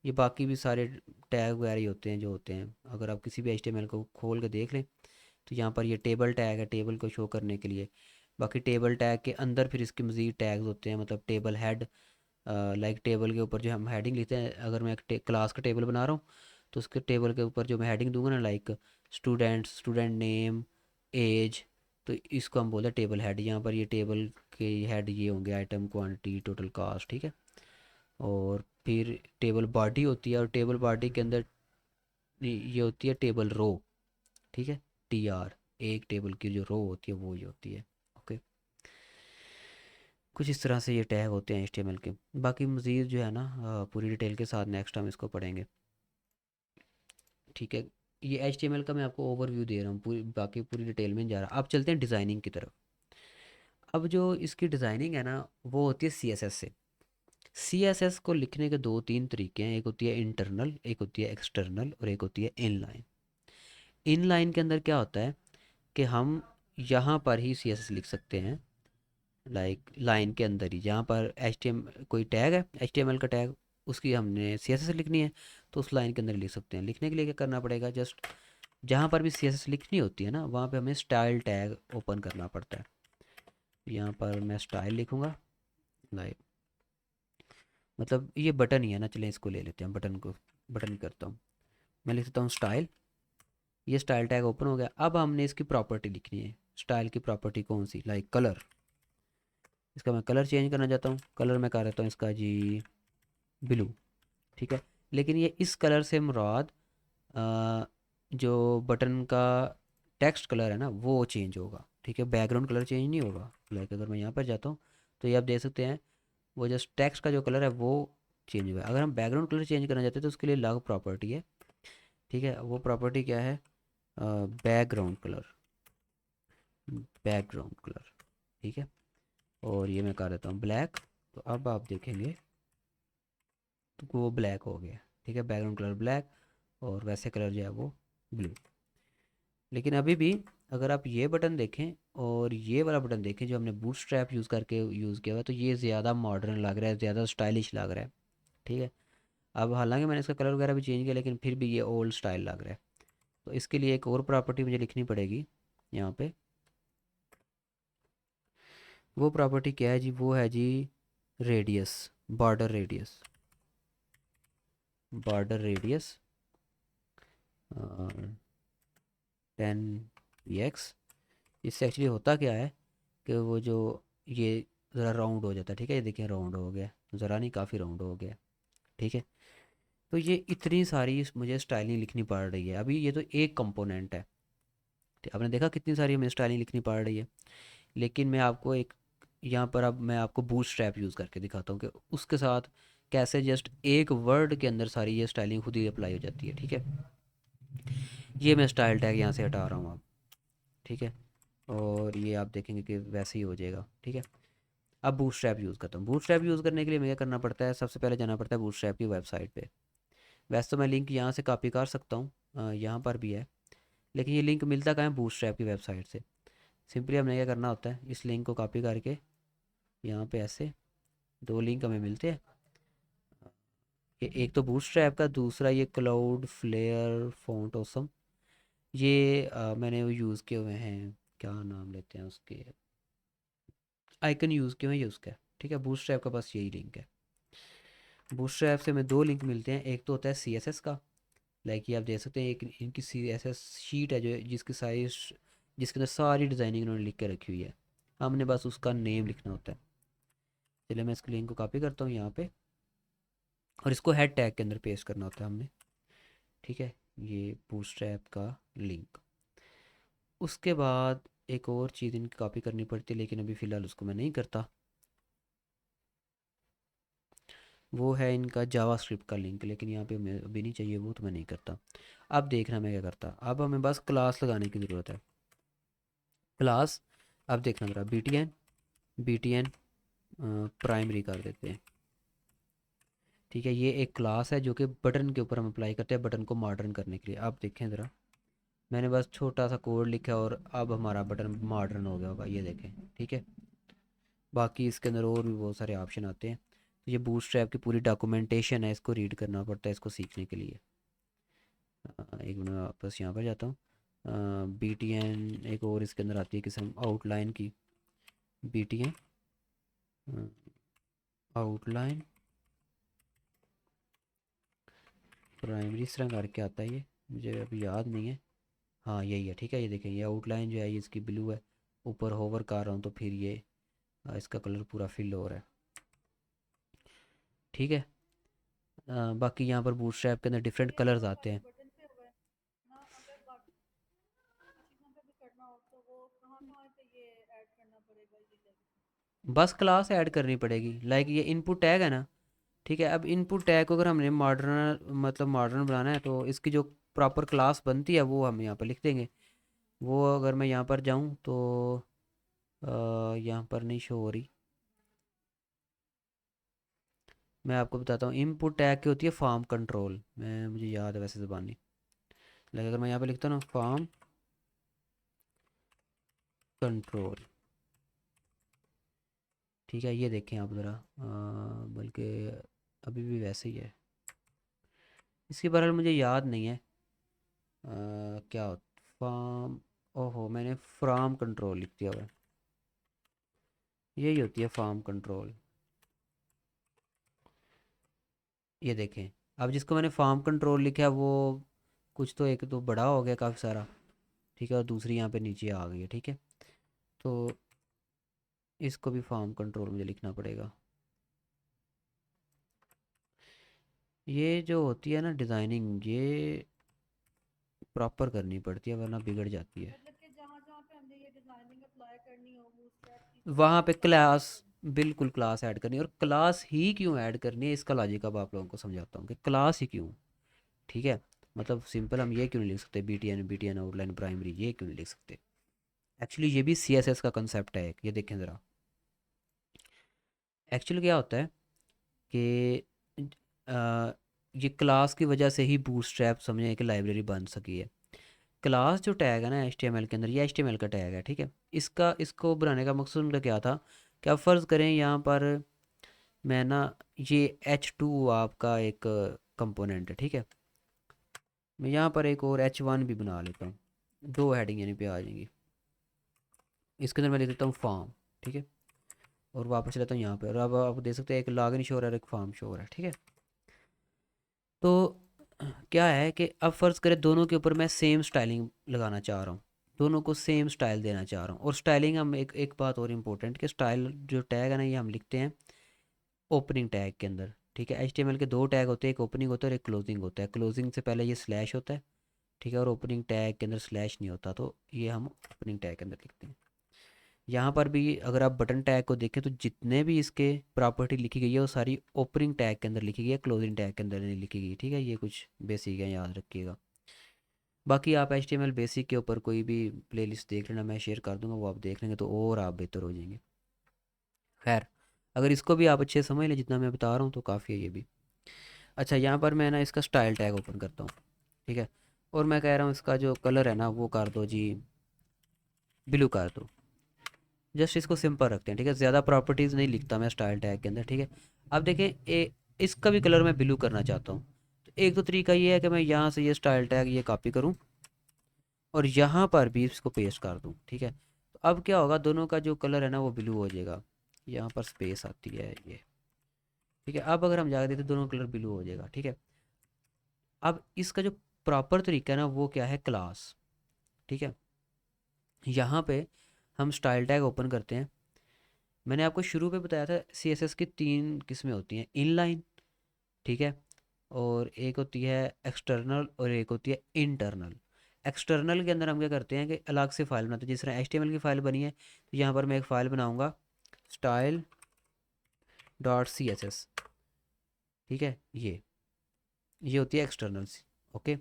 ये बाकी भी सारे टैग वगैरह ही होते हैं जो होते हैं। अगर आप किसी भी HTML को खोल के देख लें तो यहाँ पर ये टेबल टैग है, टेबल को शो करने के लिए। बाकी टेबल टैग के अंदर फिर इसके मज़ीद टैग्स होते हैं, मतलब टेबल हेड, लाइक टेबल के ऊपर जो हम हेडिंग लिखते हैं, अगर मैं एक क्लास का टेबल बना रहा हूँ तो उसके टेबल के ऊपर जो मैं हेडिंग दूंगा ना, like student, student name, age, तो इसको हम बोलते हैं टेबल हेड। यहाँ पर ये टेबल के हेड ये होंगे आइटम, क्वांटिटी, टोटल कास्ट। ठीक है, और फिर टेबल बॉडी होती है, और टेबल बॉडी के अंदर ये होती है टेबल रो। ठीक है, TR, एक टेबल की जो रो होती है वो ही होती है। ओके, कुछ इस तरह से ये टैग होते हैं HTML के। बाकी मज़ीद जो है ना पूरी डिटेल के साथ नेक्स्ट हम इसको पढ़ेंगे। ठीक है, ये HTML का मैं आपको ओवरव्यू दे रहा हूँ, पूरी बाकी पूरी डिटेल में नहीं जा रहा। अब चलते हैं डिज़ाइनिंग की तरफ। अब जो इसकी डिज़ाइनिंग है ना वो होती है CSS से। CSS को लिखने के दो तीन तरीके हैं, एक होती है इंटरनल, एक होती है एक्सटर्नल और एक होती है इनलाइन। इनलाइन के अंदर क्या होता है कि हम यहाँ पर ही CSS लिख सकते हैं, लाइक लाइन के अंदर ही, जहाँ पर कोई टैग है HTML का टैग, उसकी हमने CSS लिखनी है तो उस लाइन के अंदर लिख सकते हैं। लिखने के लिए क्या करना पड़ेगा, जस्ट जहाँ पर भी CSS लिखनी होती है ना वहाँ पे हमें स्टाइल टैग ओपन करना पड़ता है। यहाँ पर मैं स्टाइल लिखूँगा, लाइक मतलब ये बटन ही है ना, चलें इसको ले लेते हैं, बटन को बटन करता हूँ। मैं लिख देता हूँ स्टाइल, ये स्टाइल टैग ओपन हो गया। अब हमने इसकी प्रॉपर्टी लिखनी है। स्टाइल की प्रॉपर्टी कौन सी, लाइक कलर, इसका मैं कलर चेंज करना चाहता हूँ। कलर मैं कर देता हूँ इसका जी ब्लू। ठीक है, लेकिन ये इस कलर से मुराद जो बटन का टेक्स्ट कलर है ना वो चेंज होगा। ठीक है, बैकग्राउंड कलर चेंज नहीं होगा। लाइक अगर मैं यहाँ पर जाता हूँ तो ये आप देख सकते हैं वो जस्ट टेक्स्ट का जो कलर है वो चेंज हुआ है। अगर हम बैकग्राउंड कलर चेंज करना चाहते हैं तो उसके लिए अलग प्रॉपर्टी है। ठीक है, वो प्रॉपर्टी क्या है, बैकग्राउंड कलर, बैकग्राउंड कलर। ठीक है, और ये मैं कर देता हूँ ब्लैक। तो अब आप देखेंगे तो वो ब्लैक हो गया। ठीक है, बैकग्राउंड कलर ब्लैक और वैसे कलर जो है वो ब्लू। लेकिन अभी भी अगर आप ये बटन देखें और ये वाला बटन देखें जो हमने बूट स्ट्रैप यूज़ करके यूज़ किया हुआ है, तो ये ज़्यादा मॉडर्न लग रहा है, ज़्यादा स्टाइलिश लग रहा है। ठीक है, अब हालांकि मैंने इसका कलर वगैरह भी चेंज किया लेकिन फिर भी ये ओल्ड स्टाइल लग रहा है। तो इसके लिए एक और प्रॉपर्टी मुझे लिखनी पड़ेगी यहाँ पे। वो प्रॉपर्टी क्या है जी, वो है जी radius, border radius, border radius 10 px। इससे एक्चुअली होता क्या है कि वो जो ये ज़रा राउंड हो जाता है। ठीक है, ये देखिए राउंड हो गया, ज़रा नहीं काफ़ी राउंड हो गया। ठीक है, तो ये इतनी सारी मुझे स्टाइलिंग लिखनी पड़ रही है। अभी ये तो एक कंपोनेंट है, आपने देखा कितनी सारी हमें स्टाइलिंग लिखनी पड़ रही है। लेकिन मैं आपको एक यहाँ पर अब मैं आपको बूटस्ट्रैप यूज़ करके दिखाता हूँ कि उसके साथ कैसे जस्ट एक वर्ड के अंदर सारी ये स्टाइलिंग खुद ही अप्लाई हो जाती है। ठीक है, ये मैं स्टाइल टैग यहाँ से हटा रहा हूँ अब। ठीक है, और ये आप देखेंगे कि वैसे ही हो जाएगा। ठीक है, अब बूटस्ट्रैप यूज़ करता हूँ। बूटस्ट्रैप यूज़ करने के लिए मुझे क्या करना पड़ता है, सबसे पहले जाना पड़ता है बूटस्ट्रैप की वेबसाइट पे। वैसे तो मैं लिंक यहाँ से कॉपी कर सकता हूँ, यहाँ पर भी है, लेकिन ये लिंक मिलता कहाँ है, बूटस्ट्रैप की वेबसाइट से। सिंपली हमने क्या करना होता है, इस लिंक को कॉपी करके यहाँ पे ऐसे दो लिंक हमें मिलते हैं। ये एक तो बूटस्ट्रैप का, दूसरा ये क्लाउड फ्लेयर फ़ॉन्ट ऑसम। ये मैंने वो यूज़ किए हुए हैं, क्या नाम लेते हैं उसके, आइकन यूज़ किए हुए हैं ये उसका। ठीक है, बूटस्ट्रैप का बस यही लिंक है। बूटस्ट्रैप से हमें दो लिंक मिलते हैं, एक तो होता है CSS का, लाइक ये आप देख सकते हैं एक इनकी CSS शीट है जो जिसकी साइज, जिसके अंदर सारी डिज़ाइनिंग इन्होंने लिख के रखी हुई है, हमने बस उसका नेम लिखना होता है। चलिए मैं इस लिंक को कॉपी करता हूँ यहाँ पे, और इसको हेड टैग के अंदर पेस्ट करना होता है हमने। ठीक है, ये बूटस्ट्रैप का लिंक। उसके बाद एक और चीज़ इनकी कॉपी करनी पड़ती है लेकिन अभी फ़िलहाल उसको मैं नहीं करता, वो है इनका जावास्क्रिप्ट का लिंक, लेकिन यहाँ पे मैं अभी नहीं चाहिए वो, तो मैं नहीं करता। अब देखना मैं क्या करता, अब हमें बस क्लास लगाने की ज़रूरत है। क्लास, अब देखना मेरा BTN प्राइमरी कर देते हैं। ठीक है, ये एक क्लास है जो कि बटन के ऊपर हम अप्लाई करते हैं बटन को मॉडर्न करने के लिए। आप देखें ज़रा, मैंने बस छोटा सा कोड लिखा और अब हमारा बटन मॉडर्न हो गया होगा, ये देखें। ठीक है, बाकी इसके अंदर और भी बहुत सारे ऑप्शन आते हैं। तो ये बूटस्ट्रैप की पूरी डॉक्यूमेंटेशन है, इसको रीड करना पड़ता है इसको सीखने के लिए। एक मिनट में वापस यहाँ पर जाता हूँ। BTN एक और इसके अंदर आती है किस्म आउटलाइन की, BTN आउटलाइन प्राइमरी, इस तरह करके आता है, ये मुझे अभी याद नहीं है। हाँ यही है। ठीक है, ये देखें ये आउटलाइन जो है ये इसकी ब्लू है, ऊपर होवर कर रहा हूँ तो फिर ये इसका कलर पूरा फिल हो रहा है। ठीक है, बाकी यहाँ पर बूटस्ट्रैप के अंदर डिफरेंट ये तो कलर्स आते खाली हैं। बटन पे हुआ है ना, अगर बाकी बस क्लास ऐड करनी पड़ेगी। लाइक ये इनपुट टैग है ना, ठीक है। अब इनपुट टैग को अगर हमने मॉडर्न मतलब मॉडर्न बनाना है तो इसकी जो प्रॉपर क्लास बनती है वो हम यहाँ पर लिख देंगे। वो अगर मैं यहाँ पर जाऊँ तो यहाँ पर नहीं शो हो रही। मैं आपको बताता हूँ इनपुट टैग की होती है फार्म कंट्रोल, मैं मुझे याद है वैसे ज़बानी। लाइक अगर मैं यहाँ पे लिखता हूँ ना फार्म कंट्रोल, ठीक है। ये देखें आप ज़रा, बल्कि अभी भी वैसे ही है। इसके बारे में मुझे याद नहीं है क्या फार्म, ओहो मैंने फार्म कंट्रोल लिख दिया हुआ है। यही होती है फार्म कंट्रोल। ये देखें, अब जिसको मैंने फार्म कंट्रोल लिखा है वो कुछ तो एक तो बड़ा हो गया काफ़ी सारा, ठीक है, और दूसरी यहाँ पे नीचे आ गई है, ठीक है। तो इसको भी फार्म कंट्रोल मुझे लिखना पड़ेगा। ये जो होती है ना डिज़ाइनिंग, ये प्रॉपर करनी पड़ती है वरना बिगड़ जाती है। मतलब कि जहाँ जहाँ पे हमने ये डिजाइनिंग अप्लाई करनी हो बूटस्ट्रैप की, तो वहाँ वहाँ पे क्लास क्लास, ऐड करनी बिल्कुल क्लास ऐड करनी है। और क्लास ही क्यों ऐड करनी है इसका लॉजिक अब आप लोगों को समझाता हूँ कि क्लास ही क्यों, ठीक है। मतलब सिंपल हम ये क्यों नहीं लिख सकते B T N outline primary, ये क्यों नहीं लिख सकते। एक्चुअली ये भी सी एस एस का कंसेप्ट है एक, ये देखें ज़रा। एक्चुअली क्या होता है कि अ, ये क्लास की वजह से ही बूटस्ट्रैप समझें कि लाइब्रेरी बन सकी है। क्लास जो टैग है ना HTML के अंदर, ये HTML का टैग है, ठीक है। इसको बनाने का मकसद उनका क्या था कि आप फ़र्ज़ करें यहाँ पर मैं ना, ये H2 आपका एक कंपोनेंट है, ठीक है। मैं यहाँ पर एक और H1 भी बना लेता हूँ, दो हेडिंग यानी पे आ जाएंगी। इसके अंदर मैं लिख देता हूँ फॉर्म, ठीक है। और वापस लेता हूँ यहाँ पे, और अब आप देख सकते हैं एक लॉगिन शो हो रहा है, एक फॉर्म शो हो रहा है, ठीक है। तो क्या है कि अब फ़र्ज़ करें दोनों के ऊपर मैं सेम स्टाइलिंग लगाना चाह रहा हूँ, दोनों को सेम स्टाइल देना चाह रहा हूँ। और स्टाइलिंग हम एक बात और इम्पोर्टेंट कि स्टाइल जो टैग है ना ये हम लिखते हैं ओपनिंग टैग के अंदर, ठीक है। HTML के दो टैग होते हैं, एक ओपनिंग होता है और एक क्लोजिंग होता है। क्लोजिंग से पहले ये स्लैश होता है, ठीक है, और ओपनिंग टैग के अंदर स्लैश नहीं होता, तो ये हम ओपनिंग टैग के अंदर लिखते हैं। यहाँ पर भी अगर आप बटन टैग को देखें तो जितने भी इसके प्रॉपर्टी लिखी गई है वो सारी ओपनिंग टैग के अंदर लिखी गई है, क्लोजिंग टैग के अंदर नहीं लिखी गई, ठीक है। ये कुछ बेसिक है, याद रखिएगा। बाकी आप HTML बेसिक के ऊपर कोई भी प्लेलिस्ट देख लेना, मैं शेयर कर दूंगा, वो आप देख लेंगे तो और आप बेहतर हो जाएंगे। खैर, अगर इसको भी आप अच्छे से समझ लें जितना मैं बता रहा हूँ तो काफ़ी है ये भी। अच्छा, यहाँ पर मैं ना इसका स्टाइल टैग ओपन करता हूँ, ठीक है। और मैं कह रहा हूँ इसका जो कलर है ना वो कर दो जी, ब्लू कर दो। जस्ट इसको सिंपल रखते हैं, ठीक है। ज़्यादा प्रॉपर्टीज़ नहीं लिखता मैं स्टाइल टैग के अंदर, ठीक है। अब देखें इसका भी कलर मैं ब्लू करना चाहता हूँ, तो एक तो तरीका ये है कि मैं यहाँ से ये स्टाइल टैग ये कॉपी करूँ और यहाँ पर भी इसको पेस्ट कर दूँ, ठीक है। तो अब क्या होगा, दोनों का जो कलर है ना वो ब्लू हो जाएगा। यहाँ पर स्पेस आती है ये, ठीक है। अब अगर हम जाकर देते दोनों कलर ब्लू हो जाएगा, ठीक है। अब इसका जो प्रॉपर तरीका है ना वो क्या है, क्लास, ठीक है। यहाँ पे हम स्टाइल टैग ओपन करते हैं। मैंने आपको शुरू पे बताया था CSS की तीन किस्में होती हैं, इनलाइन, ठीक है, और एक होती है एक्सटर्नल और एक होती है इंटरनल। एक्सटर्नल के अंदर हम क्या करते हैं कि अलग से फाइल बनाते हैं। जिस तरह HTML की फ़ाइल बनी है तो यहाँ पर मैं एक फ़ाइल बनाऊँगा style.css, ठीक है। ये होती है एक्सटर्नल, ओके।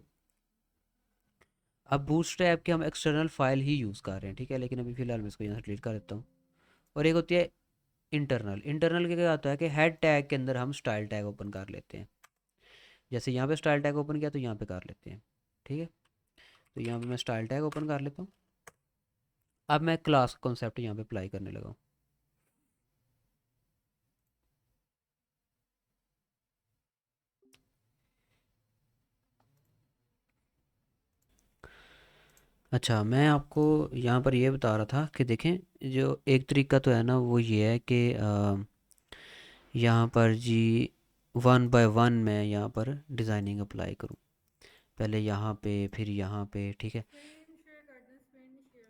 अब बूटस्ट्रैप के हम एक्सटर्नल फाइल ही यूज़ कर रहे हैं, ठीक है, लेकिन अभी फ़िलहाल मैं इसको यहाँ से डिलीट कर देता हूँ। और एक होती है इंटरनल। इंटरनल के क्या होता है कि हेड टैग के अंदर हम स्टाइल टैग ओपन कर लेते हैं। जैसे यहाँ पे स्टाइल टैग ओपन किया तो यहाँ पे कर लेते हैं, ठीक है। तो यहाँ पे मैं स्टाइल टैग ओपन कर लेता हूँ। अब मैं क्लास का कॉन्सेप्ट यहाँ पे अप्लाई करने लगा हूँ। अच्छा, मैं आपको यहाँ पर ये बता रहा था कि देखें, जो एक तरीका तो है ना वो ये है कि यहाँ पर जी 1 by 1 मैं यहाँ पर डिज़ाइनिंग अप्लाई करूँ, पहले यहाँ पे फिर यहाँ पे, ठीक है। स्क्रीन शेयर कर दें, screen share.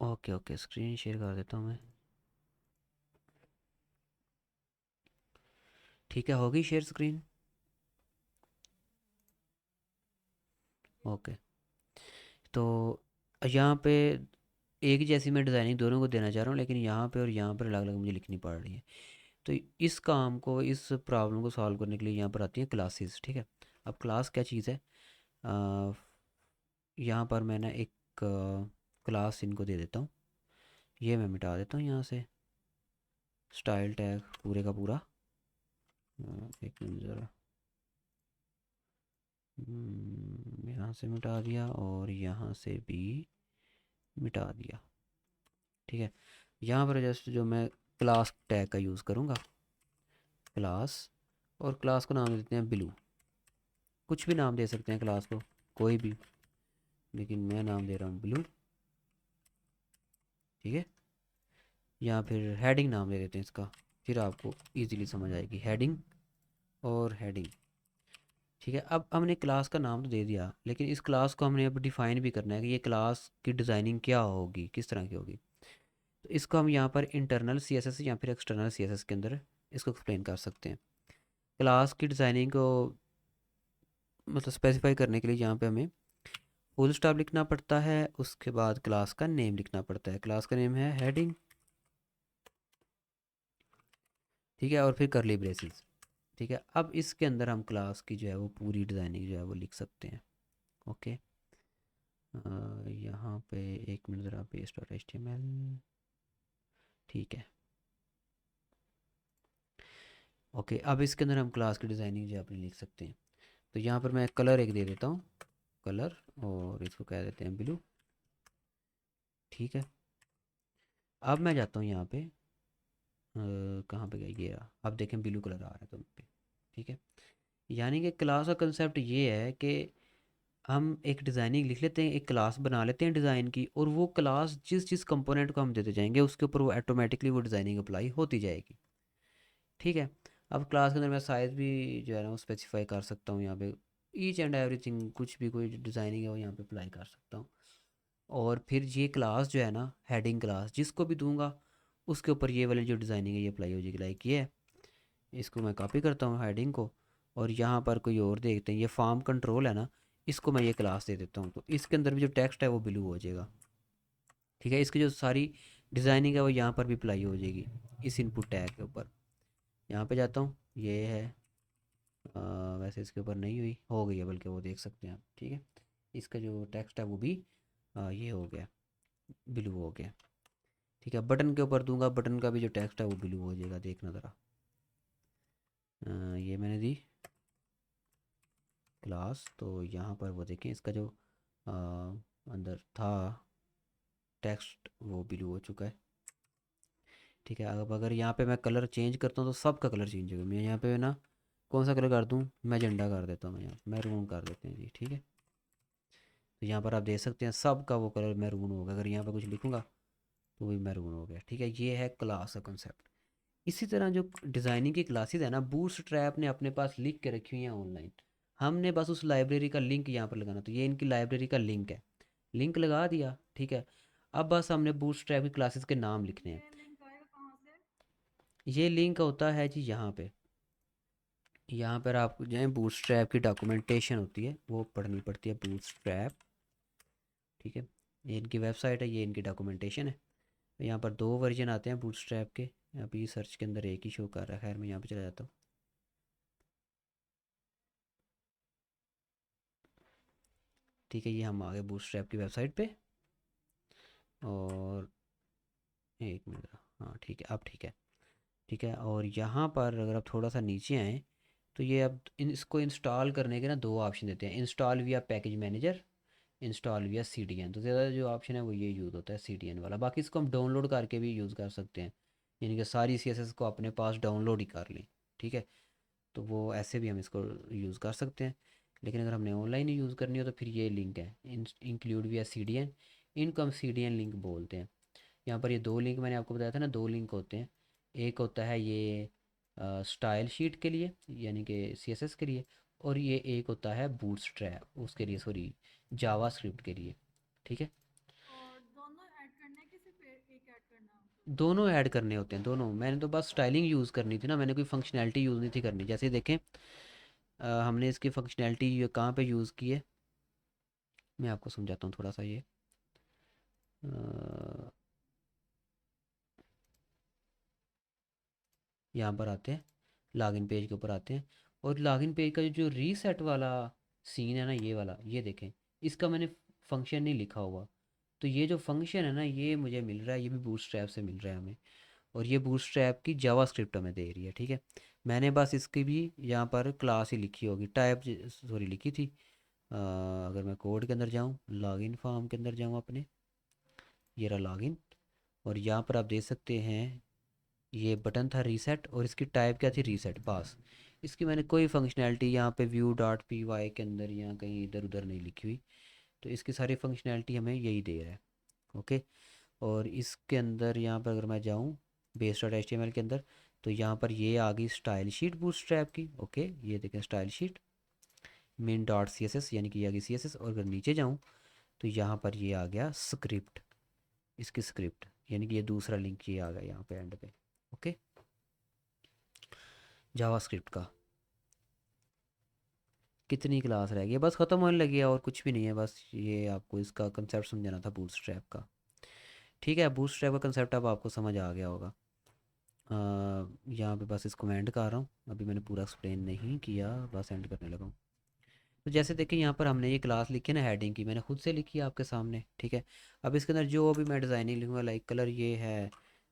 Okay okay, screen share कर देता हूँ मैं, ठीक है। होगी शेयर स्क्रीन, ओके। तो यहाँ पे एक जैसी मैं डिज़ाइनिंग दोनों को देना चाह रहा हूँ, लेकिन यहाँ पे और यहाँ पर अलग अलग मुझे लिखनी पड़ रही है। तो इस काम को, इस प्रॉब्लम को सॉल्व करने के लिए यहाँ पर आती हैं क्लासेस। ठीक है, अब क्लास क्या चीज़ है? अ, यहाँ पर मैंने एक क्लास इनको दे देता हूँ। ये मैं मिटा देता हूँ यहाँ से, स्टाइल टैग पूरे का पूरा। एक मिनट ज़रा, यहाँ से मिटा दिया और यहाँ से भी मिटा दिया। ठीक है, यहाँ पर जस्ट जो मैं क्लास टैग का यूज़ करूँगा, क्लास, और क्लास को नाम देते हैं ब्लू। कुछ भी नाम दे सकते हैं क्लास को, कोई भी, लेकिन मैं नाम दे रहा हूँ ब्लू। ठीक है, या फिर हेडिंग नाम दे देते हैं इसका, फिर आपको इजीली समझ आएगी, हेडिंग और हेडिंग। ठीक है, अब हमने क्लास का नाम तो दे दिया, लेकिन इस क्लास को हमने अब डिफ़ाइन भी करना है कि ये क्लास की डिज़ाइनिंग क्या होगी, किस तरह की होगी। तो इसको हम यहाँ पर इंटरनल CSS या फिर एक्सटर्नल CSS के अंदर इसको एक्सप्लेन कर सकते हैं। क्लास की डिज़ाइनिंग को मतलब स्पेसिफाई करने के लिए यहाँ पे हमें फुल स्टॉप लिखना पड़ता है, उसके बाद क्लास का नेम लिखना पड़ता है। क्लास का नेम है हेडिंग। ठीक है, और फिर करली ब्रेसेस। ठीक है, अब इसके अंदर हम क्लास की जो है वो पूरी डिज़ाइनिंग जो है वो लिख सकते हैं। ओके, यहाँ पे एक मिनट ज़रा, पेस्ट और HTML। ठीक है, ओके, अब इसके अंदर हम क्लास की डिज़ाइनिंग जो है अपनी लिख सकते हैं। तो यहाँ पर मैं कलर एक दे देता हूँ, कलर, और इसको कह देते हैं ब्लू। ठीक है, अब मैं जाता हूँ यहाँ पे, कहाँ पे गया ये रहा, अब देखें ब्लू कलर आ रहा है तुम पे। ठीक है, यानी कि क्लास का कंसेप्ट ये है कि हम एक डिज़ाइनिंग लिख लेते हैं, एक क्लास बना लेते हैं डिज़ाइन की, और वो क्लास जिस जिस कंपोनेंट को हम देते जाएंगे उसके ऊपर वो ऑटोमेटिकली वो डिज़ाइनिंग अप्लाई होती जाएगी। ठीक है, अब क्लास के अंदर मैं साइज़ भी जो है ना वो स्पेसिफाई कर सकता हूँ। यहाँ पे ईच एंड एवरीथिंग, कुछ भी कोई डिज़ाइनिंग है वो यहाँ पे अप्लाई कर सकता हूँ। और फिर ये क्लास जो है ना, हेडिंग क्लास, जिसको भी दूंगा उसके ऊपर ये वाली जो डिज़ाइनिंग है ये अप्लाई हो जाएगी। लाइक ये है, इसको मैं कॉपी करता हूँ हेडिंग को, और यहाँ पर कोई और देखते हैं, ये फार्म कंट्रोल है ना, इसको मैं ये क्लास दे देता हूँ, तो इसके अंदर भी जो टेक्स्ट है वो ब्लू हो जाएगा। ठीक है, इसकी जो सारी डिज़ाइनिंग है वो यहाँ पर भी अप्लाई हो जाएगी इस इनपुट टैग के ऊपर। यहाँ पे जाता हूँ, ये है, वैसे इसके ऊपर नहीं हुई, हो गई है बल्कि, वो देख सकते हैं आप। ठीक है, इसका जो टेक्स्ट है वो भी ये हो गया, ब्लू हो गया। ठीक है, बटन के ऊपर दूंगा, बटन का भी जो टेक्स्ट है वो ब्लू हो जाएगा, देखना ज़रा। ये मैंने दी क्लास, तो यहाँ पर वो देखें इसका जो अंदर था टेक्स्ट वो ब्लू हो चुका है। ठीक है, अब अगर यहाँ पे मैं कलर चेंज करता हूँ तो सब का कलर चेंज होगा। मैं यहाँ पे ना कौन सा कलर कर दूँ, मैजेंडा कर देता हूँ, मैं यहाँ मैरून कर देते हैं जी। ठीक है, तो यहाँ पर आप देख सकते हैं सब का वो कलर मैरून होगा। अगर यहाँ पर कुछ लिखूँगा तो वही मैरून हो गया। ठीक है, ये है क्लास का कंसेप्ट। इसी तरह जो डिज़ाइनिंग की क्लासेस है ना, बूटस्ट्रैप ने अपने पास लिख के रखी हुई हैं ऑनलाइन। हमने बस उस लाइब्रेरी का लिंक यहाँ पर लगाना, तो ये इनकी लाइब्रेरी का लिंक है, लिंक लगा दिया। ठीक है, अब बस हमने बूटस्ट्रैप की क्लासेस के नाम लिखने हैं। ये लिंक आएगा कहाँ से? ये लिंक होता है जी यहाँ पे, यहाँ पर आपको जो बूटस्ट्रैप की डॉक्यूमेंटेशन होती है वो पढ़नी पड़ती है, बूटस्ट्रैप। ठीक है, ये इनकी वेबसाइट है, ये इनकी डॉक्यूमेंटेशन है। यहाँ पर 2 वर्जन आते हैं बूटस्ट्रैप के, अभी सर्च के अंदर एक ही शो कर रहा है। खैर मैं यहाँ पे चला जाता हूँ। ठीक है, ये हम आ गए बूटस्ट्रैप की वेबसाइट पे, और एक मिनट, हाँ ठीक है, अब ठीक है। ठीक है, और यहाँ पर अगर आप थोड़ा सा नीचे आएँ तो ये अब इसको इंस्टॉल करने के ना 2 ऑप्शन देते हैं, इंस्टॉल विया पैकेज मैनेजर, इंस्टॉल विया CDN। तो ज़्यादा जो ऑप्शन है वो ये यूज़ होता है, CDN वाला। बाकी इसको हम डाउनलोड करके भी यूज़ कर सकते हैं, यानी कि सारी CSS को अपने पास डाउनलोड ही कर लें। ठीक है, तो वो ऐसे भी हम इसको यूज़ कर सकते हैं, लेकिन अगर हमने ऑनलाइन ही यूज़ करनी हो तो फिर ये लिंक है, इंक्लूड विया CDN, इनको हम CDN लिंक बोलते हैं। यहाँ पर ये 2 लिंक मैंने आपको बताया था ना, 2 लिंक होते हैं। एक होता है ये स्टाइल शीट के लिए, यानी कि CSS के लिए, और ये एक होता है बूटस्ट्रैप उसके लिए, सॉरी, जावा स्क्रिप्ट के लिए। ठीक है, और दोनों ऐड करने हैं कि सिर्फ एक ऐड करना है उसमें? दोनों ऐड करने होते हैं, दोनों। मैंने तो बस स्टाइलिंग यूज़ करनी थी ना, मैंने कोई फंक्शनैलिटी यूज़ नहीं थी करनी। जैसे देखें, हमने इसकी फंक्शनैलिटी कहाँ पे यूज़ की है, मैं आपको समझाता हूँ थोड़ा सा। ये यहाँ पर आते हैं, लॉगिन पेज के ऊपर आते हैं, और लॉगिन पेज का जो रीसेट वाला सीन है ना, ये वाला, ये देखें, इसका मैंने फंक्शन नहीं लिखा हुआ। तो ये जो फंक्शन है ना, ये मुझे मिल रहा है, ये भी बूटस्ट्रैप से मिल रहा है हमें, और ये बूटस्ट्रैप की जावास्क्रिप्ट हमें दे रही है। ठीक है, मैंने बस इसकी भी यहाँ पर क्लास ही लिखी होगी, टाइप सॉरी लिखी थी। अगर मैं कोड के अंदर जाऊँ, लॉगिन फॉर्म के अंदर जाऊँ अपने, ये रहा लॉगिन, और यहाँ पर आप देख सकते हैं ये बटन था रीसेट, और इसकी टाइप क्या थी, रीसेट पास। इसकी मैंने कोई फंक्शनैलिटी यहाँ पे व्यू डॉट पी वाई के अंदर यहाँ कहीं इधर उधर नहीं लिखी हुई, तो इसकी सारी फंक्शनैलिटी हमें यही दे रहा है। ओके, और इसके अंदर यहाँ पर अगर मैं जाऊँ base dot H T M L के अंदर, तो यहाँ पर ये आ गई स्टाइल शीट बूटस्ट्रैप की। ओके, ये देखें style sheet min dot C S S, यानी कि ये आ गई सी एस एस, और अगर नीचे जाऊँ तो यहाँ पर ये आ गया स्क्रिप्ट, इसकी स्क्रिप्ट, यानी कि ये दूसरा लिंक ये आ गया यहाँ पे एंड पे। ओके, जावास्क्रिप्ट का कितनी क्लास रह गई है, बस ख़त्म होने लगी है, और कुछ भी नहीं है, बस ये आपको इसका कंसेप्ट समझाना था बूटस्ट्रैप का। ठीक है, बूटस्ट्रैप का कंसेप्ट अब आपको समझ आ गया होगा। यहाँ पे बस इसको मैं एंड कर रहा हूँ, अभी मैंने पूरा एक्सप्लेन नहीं किया, बस एंड करने लगा हूँ। तो जैसे देखिए यहाँ पर हमने ये क्लास लिखी है ना, हेडिंग की मैंने खुद से लिखी है आपके सामने। ठीक है, अब इसके अंदर जो भी मैं डिज़ाइनिंग लिखूँगा, लाइक कलर ये है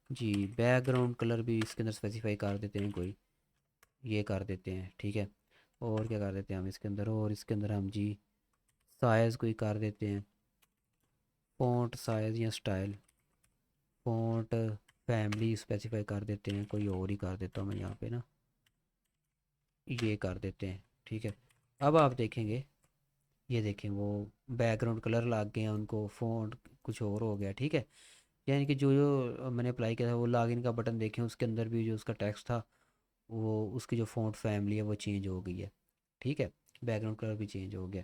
जी, बैकग्राउंड कलर भी इसके अंदर स्पेसिफाई कर देते हैं, कोई ये कर देते हैं। ठीक है, और क्या कर देते हैं हम इसके अंदर, और इसके अंदर हम जी साइज़ कोई कर देते हैं, फ़ॉन्ट साइज़ या स्टाइल, फ़ॉन्ट फैमिली स्पेसिफाई कर देते हैं, कोई और ही कर देता हूँ मैं यहाँ पे ना, ये कर देते हैं। ठीक है, अब आप देखेंगे, ये देखें वो बैकग्राउंड कलर लग गए हैं उनको, फ़ॉन्ट कुछ और हो गया। ठीक है, यानी कि जो जो मैंने अप्लाई किया था, वो लॉगिन का बटन देखें, उसके अंदर भी जो उसका टेक्स्ट था, वो उसकी जो फ़ॉन्ट फैमिली है वो चेंज हो गई है। ठीक है, बैकग्राउंड कलर भी चेंज हो गया।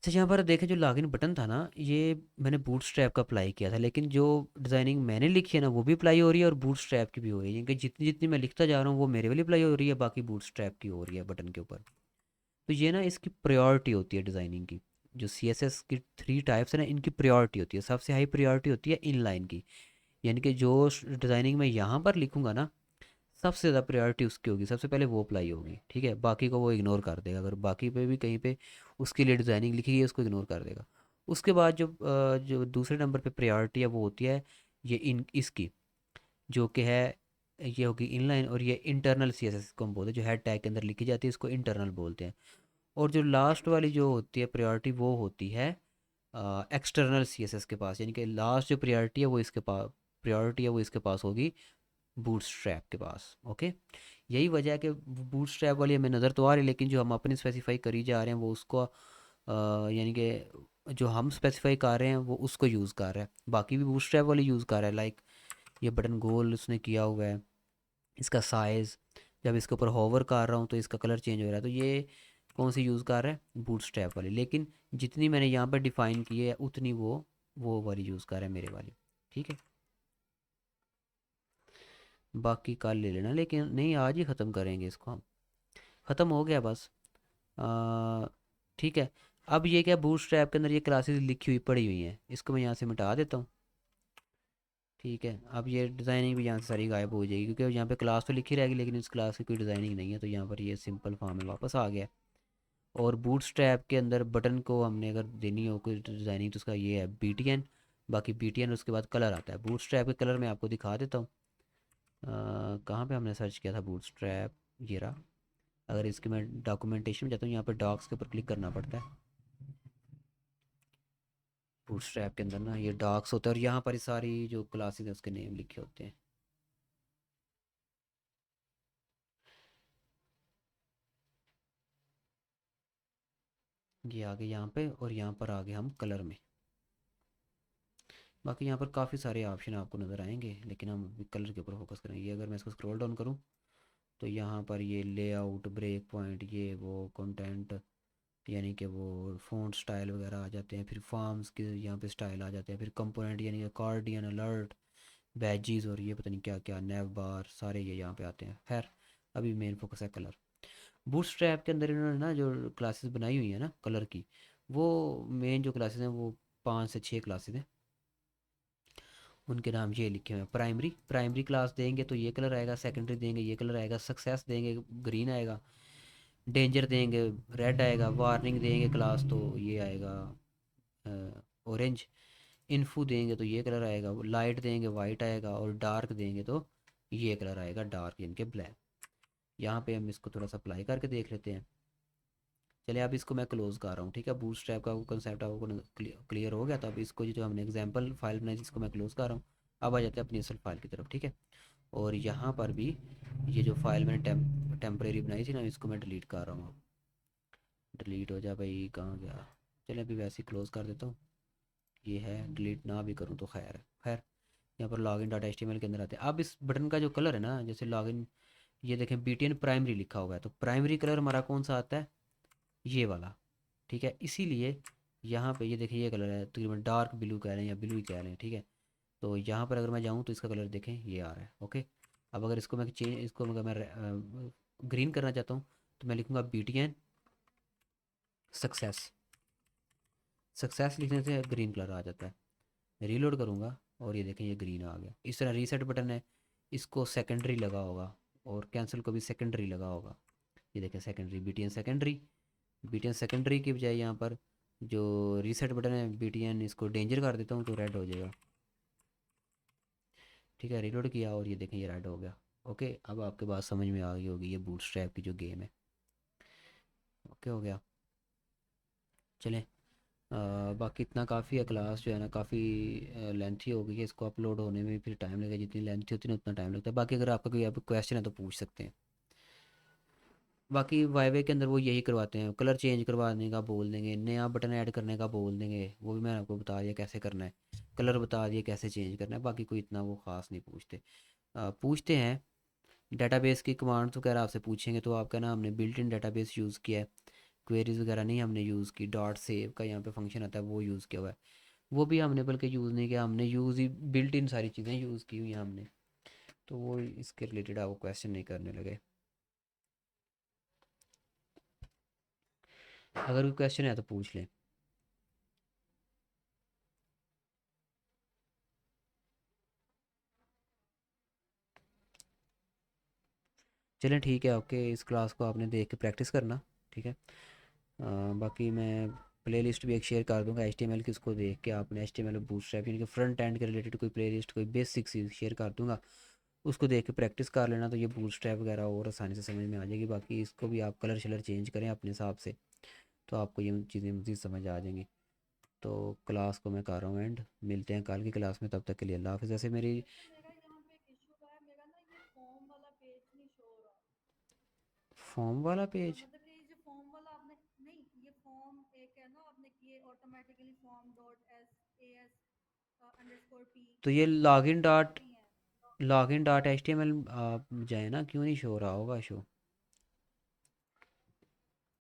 अच्छा, यहाँ पर देखें जो लॉगिन बटन था ना, ये मैंने बूटस्ट्रैप का अप्लाई किया था, लेकिन जो डिज़ाइनिंग मैंने लिखी है ना, वो भी अप्लाई हो रही है, और बूटस्ट्रैप की भी हो रही है, क्योंकि जितनी जितनी मैं लिखता जा रहा हूँ वो मेरे वाली अप्लाई हो रही है, बाकी बूटस्ट्रैप की हो रही है बटन के ऊपर। तो ये ना इसकी प्रायोरिटी होती है डिज़ाइनिंग की, जो सी एस एस की 3 टाइप्स है ना, इनकी प्रायोरिटी होती है, सबसे हाई प्रायोरिटी होती है इनलाइन की, यानी कि जो डिज़ाइनिंग मैं यहाँ पर लिखूँगा ना, सबसे ज़्यादा प्रायोरिटी उसकी होगी, सबसे पहले वो अप्लाई होगी। ठीक है, बाकी को वो इग्नोर कर देगा, अगर बाकी पे भी कहीं पे उसके लिए डिज़ाइनिंग लिखी गई है, उसको इग्नोर कर देगा। उसके बाद जो दूसरे नंबर पे प्रायोरिटी है वो होती है ये इन इसकी, जो कि है, ये होगी इनलाइन, और ये इंटरनल सी एस एस को हम बोलते हैं, जो हेड टैग के अंदर लिखी जाती है, इसको इंटरनल बोलते हैं। और जो लास्ट वाली जो होती है प्रायोरिटी, वो होती है एक्सटर्नल सी एस एस के पास, यानी कि लास्ट जो प्रायोरिटी है वो इसके पास, प्रायोरिटी है वो इसके पास होगी, बूटस्ट्रैप के पास। ओके, यही वजह है कि बूटस्ट्रैप वाली हमें नज़र तो आ रही है, लेकिन जो हम अपनी स्पेसिफाई करी जा रहे हैं वो उसको यानी कि जो हम स्पेसिफाई कर रहे हैं वो उसको यूज़ कर रहा है, बाकी भी बूटस्ट्रैप वाली यूज़ कर रहा है। लाइक ये बटन गोल उसने किया हुआ है, इसका साइज़, जब इसके ऊपर होवर कर रहा हूँ तो इसका कलर चेंज हो रहा है, तो ये कौन सी यूज़ कर रहा है, बूटस्ट्रैप वाली, लेकिन जितनी मैंने यहाँ पर डिफ़ाइन की है उतनी वो वाली यूज़ कर रहा है, मेरे वाली। ठीक है, बाकी कल ले लेना, लेकिन नहीं आज ही ख़त्म करेंगे इसको हम, ख़त्म हो गया बस। आ, ठीक है, अब ये क्या बूटस्ट्रैप के अंदर ये क्लासेस लिखी हुई पड़ी हुई हैं, इसको मैं यहाँ से मिटा देता हूँ। ठीक है, अब ये डिज़ाइनिंग भी यहाँ से सारी गायब हो जाएगी, क्योंकि यहाँ पे क्लास तो लिखी रहेगी, लेकिन इस क्लास की कोई डिज़ाइनिंग नहीं है, तो यहाँ पर ये सिंपल फॉर्म में वापस आ गया। और बूटस्ट्रैप के अंदर बटन को हमने अगर देनी हो कोई डिज़ाइनिंग, तो उसका ये है BTN, बाकी BTN उसके बाद कलर आता है, बूटस्ट्रैप के कलर मैं आपको दिखा देता हूँ। कहाँ पे हमने सर्च किया था बूटस्ट्रैप, ये रहा। अगर इसके मैं डॉक्यूमेंटेशन में जाता हूँ, यहाँ पर डॉक्स के ऊपर क्लिक करना पड़ता है, बूटस्ट्रैप के अंदर ना ये डॉक्स होता है, और यहाँ पर ये सारी जो क्लासेस हैं उसके नेम लिखे होते हैं। ये आगे यहाँ पे, और यहाँ पर आगे हम कलर में, बाकी यहाँ पर काफ़ी सारे ऑप्शन आपको नज़र आएंगे, लेकिन हम अभी कलर के ऊपर फोकस करेंगे। ये अगर मैं इसको स्क्रॉल डाउन करूँ, तो यहाँ पर ये लेआउट, ब्रेक पॉइंट, ये वो कंटेंट, यानी कि वो फ़ॉन्ट स्टाइल वगैरह आ जाते हैं, फिर फॉर्म्स के यहाँ पे स्टाइल आ जाते हैं, फिर कंपोनेंट यानी कि कार्डियन, अलर्ट, बैजीज, और ये पता नहीं क्या क्या, नेव बार, सारे ये यहाँ पे आते हैं। खैर, अभी मेन फोकस है कलर। बूटस्ट्रैप के अंदर इन्होंने ना जो क्लासेस बनाई हुई है ना कलर की, वो मेन जो क्लासेस हैं वो 5 से 6 क्लासेस हैं। उनके नाम ये लिखे हुए हैं। प्राइमरी प्राइमरी क्लास देंगे तो ये कलर आएगा, सेकेंडरी देंगे ये कलर आएगा, सक्सेस देंगे ग्रीन आएगा, डेंजर देंगे रेड आएगा, वार्निंग देंगे क्लास तो ये आएगा ऑरेंज, इन्फू देंगे तो ये कलर आएगा, लाइट देंगे वाइट आएगा, और डार्क देंगे तो ये कलर आएगा डार्क यानी कि ब्लैक। यहाँ पे हम इसको थोड़ा सा अप्लाई करके देख लेते हैं। चलिए अब इसको मैं क्लोज कर रहा हूँ, ठीक है। बूटस्ट्रैप का कंसेप्ट आपको क्लियर हो गया। तो अब इसको जो हमने एग्जांपल फाइल बनाई जिसको मैं क्लोज कर रहा हूँ, अब आ जाते हैं अपनी असल फाइल की तरफ, ठीक है। और यहाँ पर भी ये जो फाइल मैंने टेम्परेरी बनाई थी ना, इसको मैं डिलीट कर रहा हूँ। डिलीट हो जा भाई, कहाँ गया। चलिए अभी वैसे ही क्लोज कर देता हूँ। ये है, डिलीट ना भी करूँ तो खैर है। खैर यहाँ पर लॉगिन डॉट एच के अंदर आते हैं। अब इस बटन का जो कलर है ना, जैसे लॉगिन, ये देखें BTN प्राइमरी लिखा हुआ है, तो प्राइमरी कलर हमारा कौन सा आता है, ये वाला, ठीक है। इसीलिए यहाँ पे ये देखिए ये कलर है, तकरीबन डार्क ब्लू कह रहे हैं या ब्लू ही कह रहे हैं, ठीक है। तो यहाँ पर अगर मैं जाऊँ तो इसका कलर देखें ये आ रहा है, ओके। अब अगर इसको मैं चेंज, इसको अगर मैं ग्रीन करना चाहता हूँ तो मैं लिखूँगा BTN सक्सेस। सक्सेस लिखने से ग्रीन कलर आ जाता है। रीलोड करूँगा और ये देखें ये ग्रीन आ गया। इस तरह रीसेट बटन है, इसको सेकेंडरी लगा होगा, और कैंसिल को भी सेकेंडरी लगा होगा। ये देखें secondary, BTN secondary, BTN secondary की बजाय यहाँ पर जो रीसेट बटन है BTN, इसको डेंजर कर देता हूँ तो रेड हो जाएगा, ठीक है। रीलोड किया और ये देखें ये रेड हो गया, ओके। अब आपके बात समझ में आ गई होगी ये बूटस्ट्रैप की जो गेम है, ओके हो गया। चलें, बाकी इतना काफ़ी है। क्लास जो है ना काफ़ी लेंथी हो गई है, इसको अपलोड होने में भी फिर टाइम लगेगा, जितनी लेंथी होती है ना उतना टाइम लगता है। बाकी अगर आपका कोई क्वेश्चन है तो पूछ सकते हैं। बाकी वाईवे के अंदर वो यही करवाते हैं, कलर चेंज करवाने का बोल देंगे, नया बटन ऐड करने का बोल देंगे, वो भी मैंने आपको बता दिया कैसे करना है, कलर बता दिए कैसे चेंज करना है। बाकी कोई इतना वो ख़ास नहीं पूछते। पूछते हैं डेटाबेस की कमांड्स वगैरह आपसे पूछेंगे, तो आपका ना हमने बिल्ट इन डेटाबेस यूज़ किया है, क्वेरीज वगैरह नहीं हमने यूज़ की। डॉट सेव का यहाँ पे फंक्शन आता है वो यूज़ किया हुआ है, वो भी हमने बल्कि यूज़ नहीं किया, हमने यूज़ ही बिल्ट इन सारी चीज़ें यूज़ की हुई हैं हमने। तो वो इसके रिलेटेड आपको क्वेश्चन नहीं करने लगे। अगर कोई क्वेश्चन है तो पूछ लें। चलें ठीक है, ओके। इस क्लास को आपने देख के प्रैक्टिस करना, ठीक है। बाकी मैं प्लेलिस्ट भी एक शेयर कर दूंगा HTML की, उसको देख के आपने HTML बूटस्ट्रैप यानी कि फ्रंट एंड के रिलेटेड कोई प्लेलिस्ट, कोई बेसिक सी शेयर कर दूंगा, उसको देख के प्रैक्टिस कर लेना, तो ये बूटस्ट्रैप वगैरह और आसानी से समझ में आ जाएगी। बाकी इसको भी आप कलर शलर चेंज करें अपने हिसाब से, तो आपको ये चीज़ें मज़ीद समझ आ जाएंगी। तो क्लास को मैं कर रहा हूँ एंड, मिलते हैं कल की क्लास में, तब तक के लिए अल्लाह हाफ़िज़। ऐसे मेरी सर मेरा यहाँ पे एक इशू है, मेरा ना ये फॉर्म वाला पेज नहीं शो हो रहा। फॉर्म वाला पेज, मतलब कि ये जो फॉर्म वाला आपने, नहीं ये फॉर्म एक है ना आपने किए automatically form dot S underscore P, तो ये लॉगिन ये डॉट नहीं है। Login dot H T M L आप जाए ना, क्यों नहीं शो रहा होगा शो।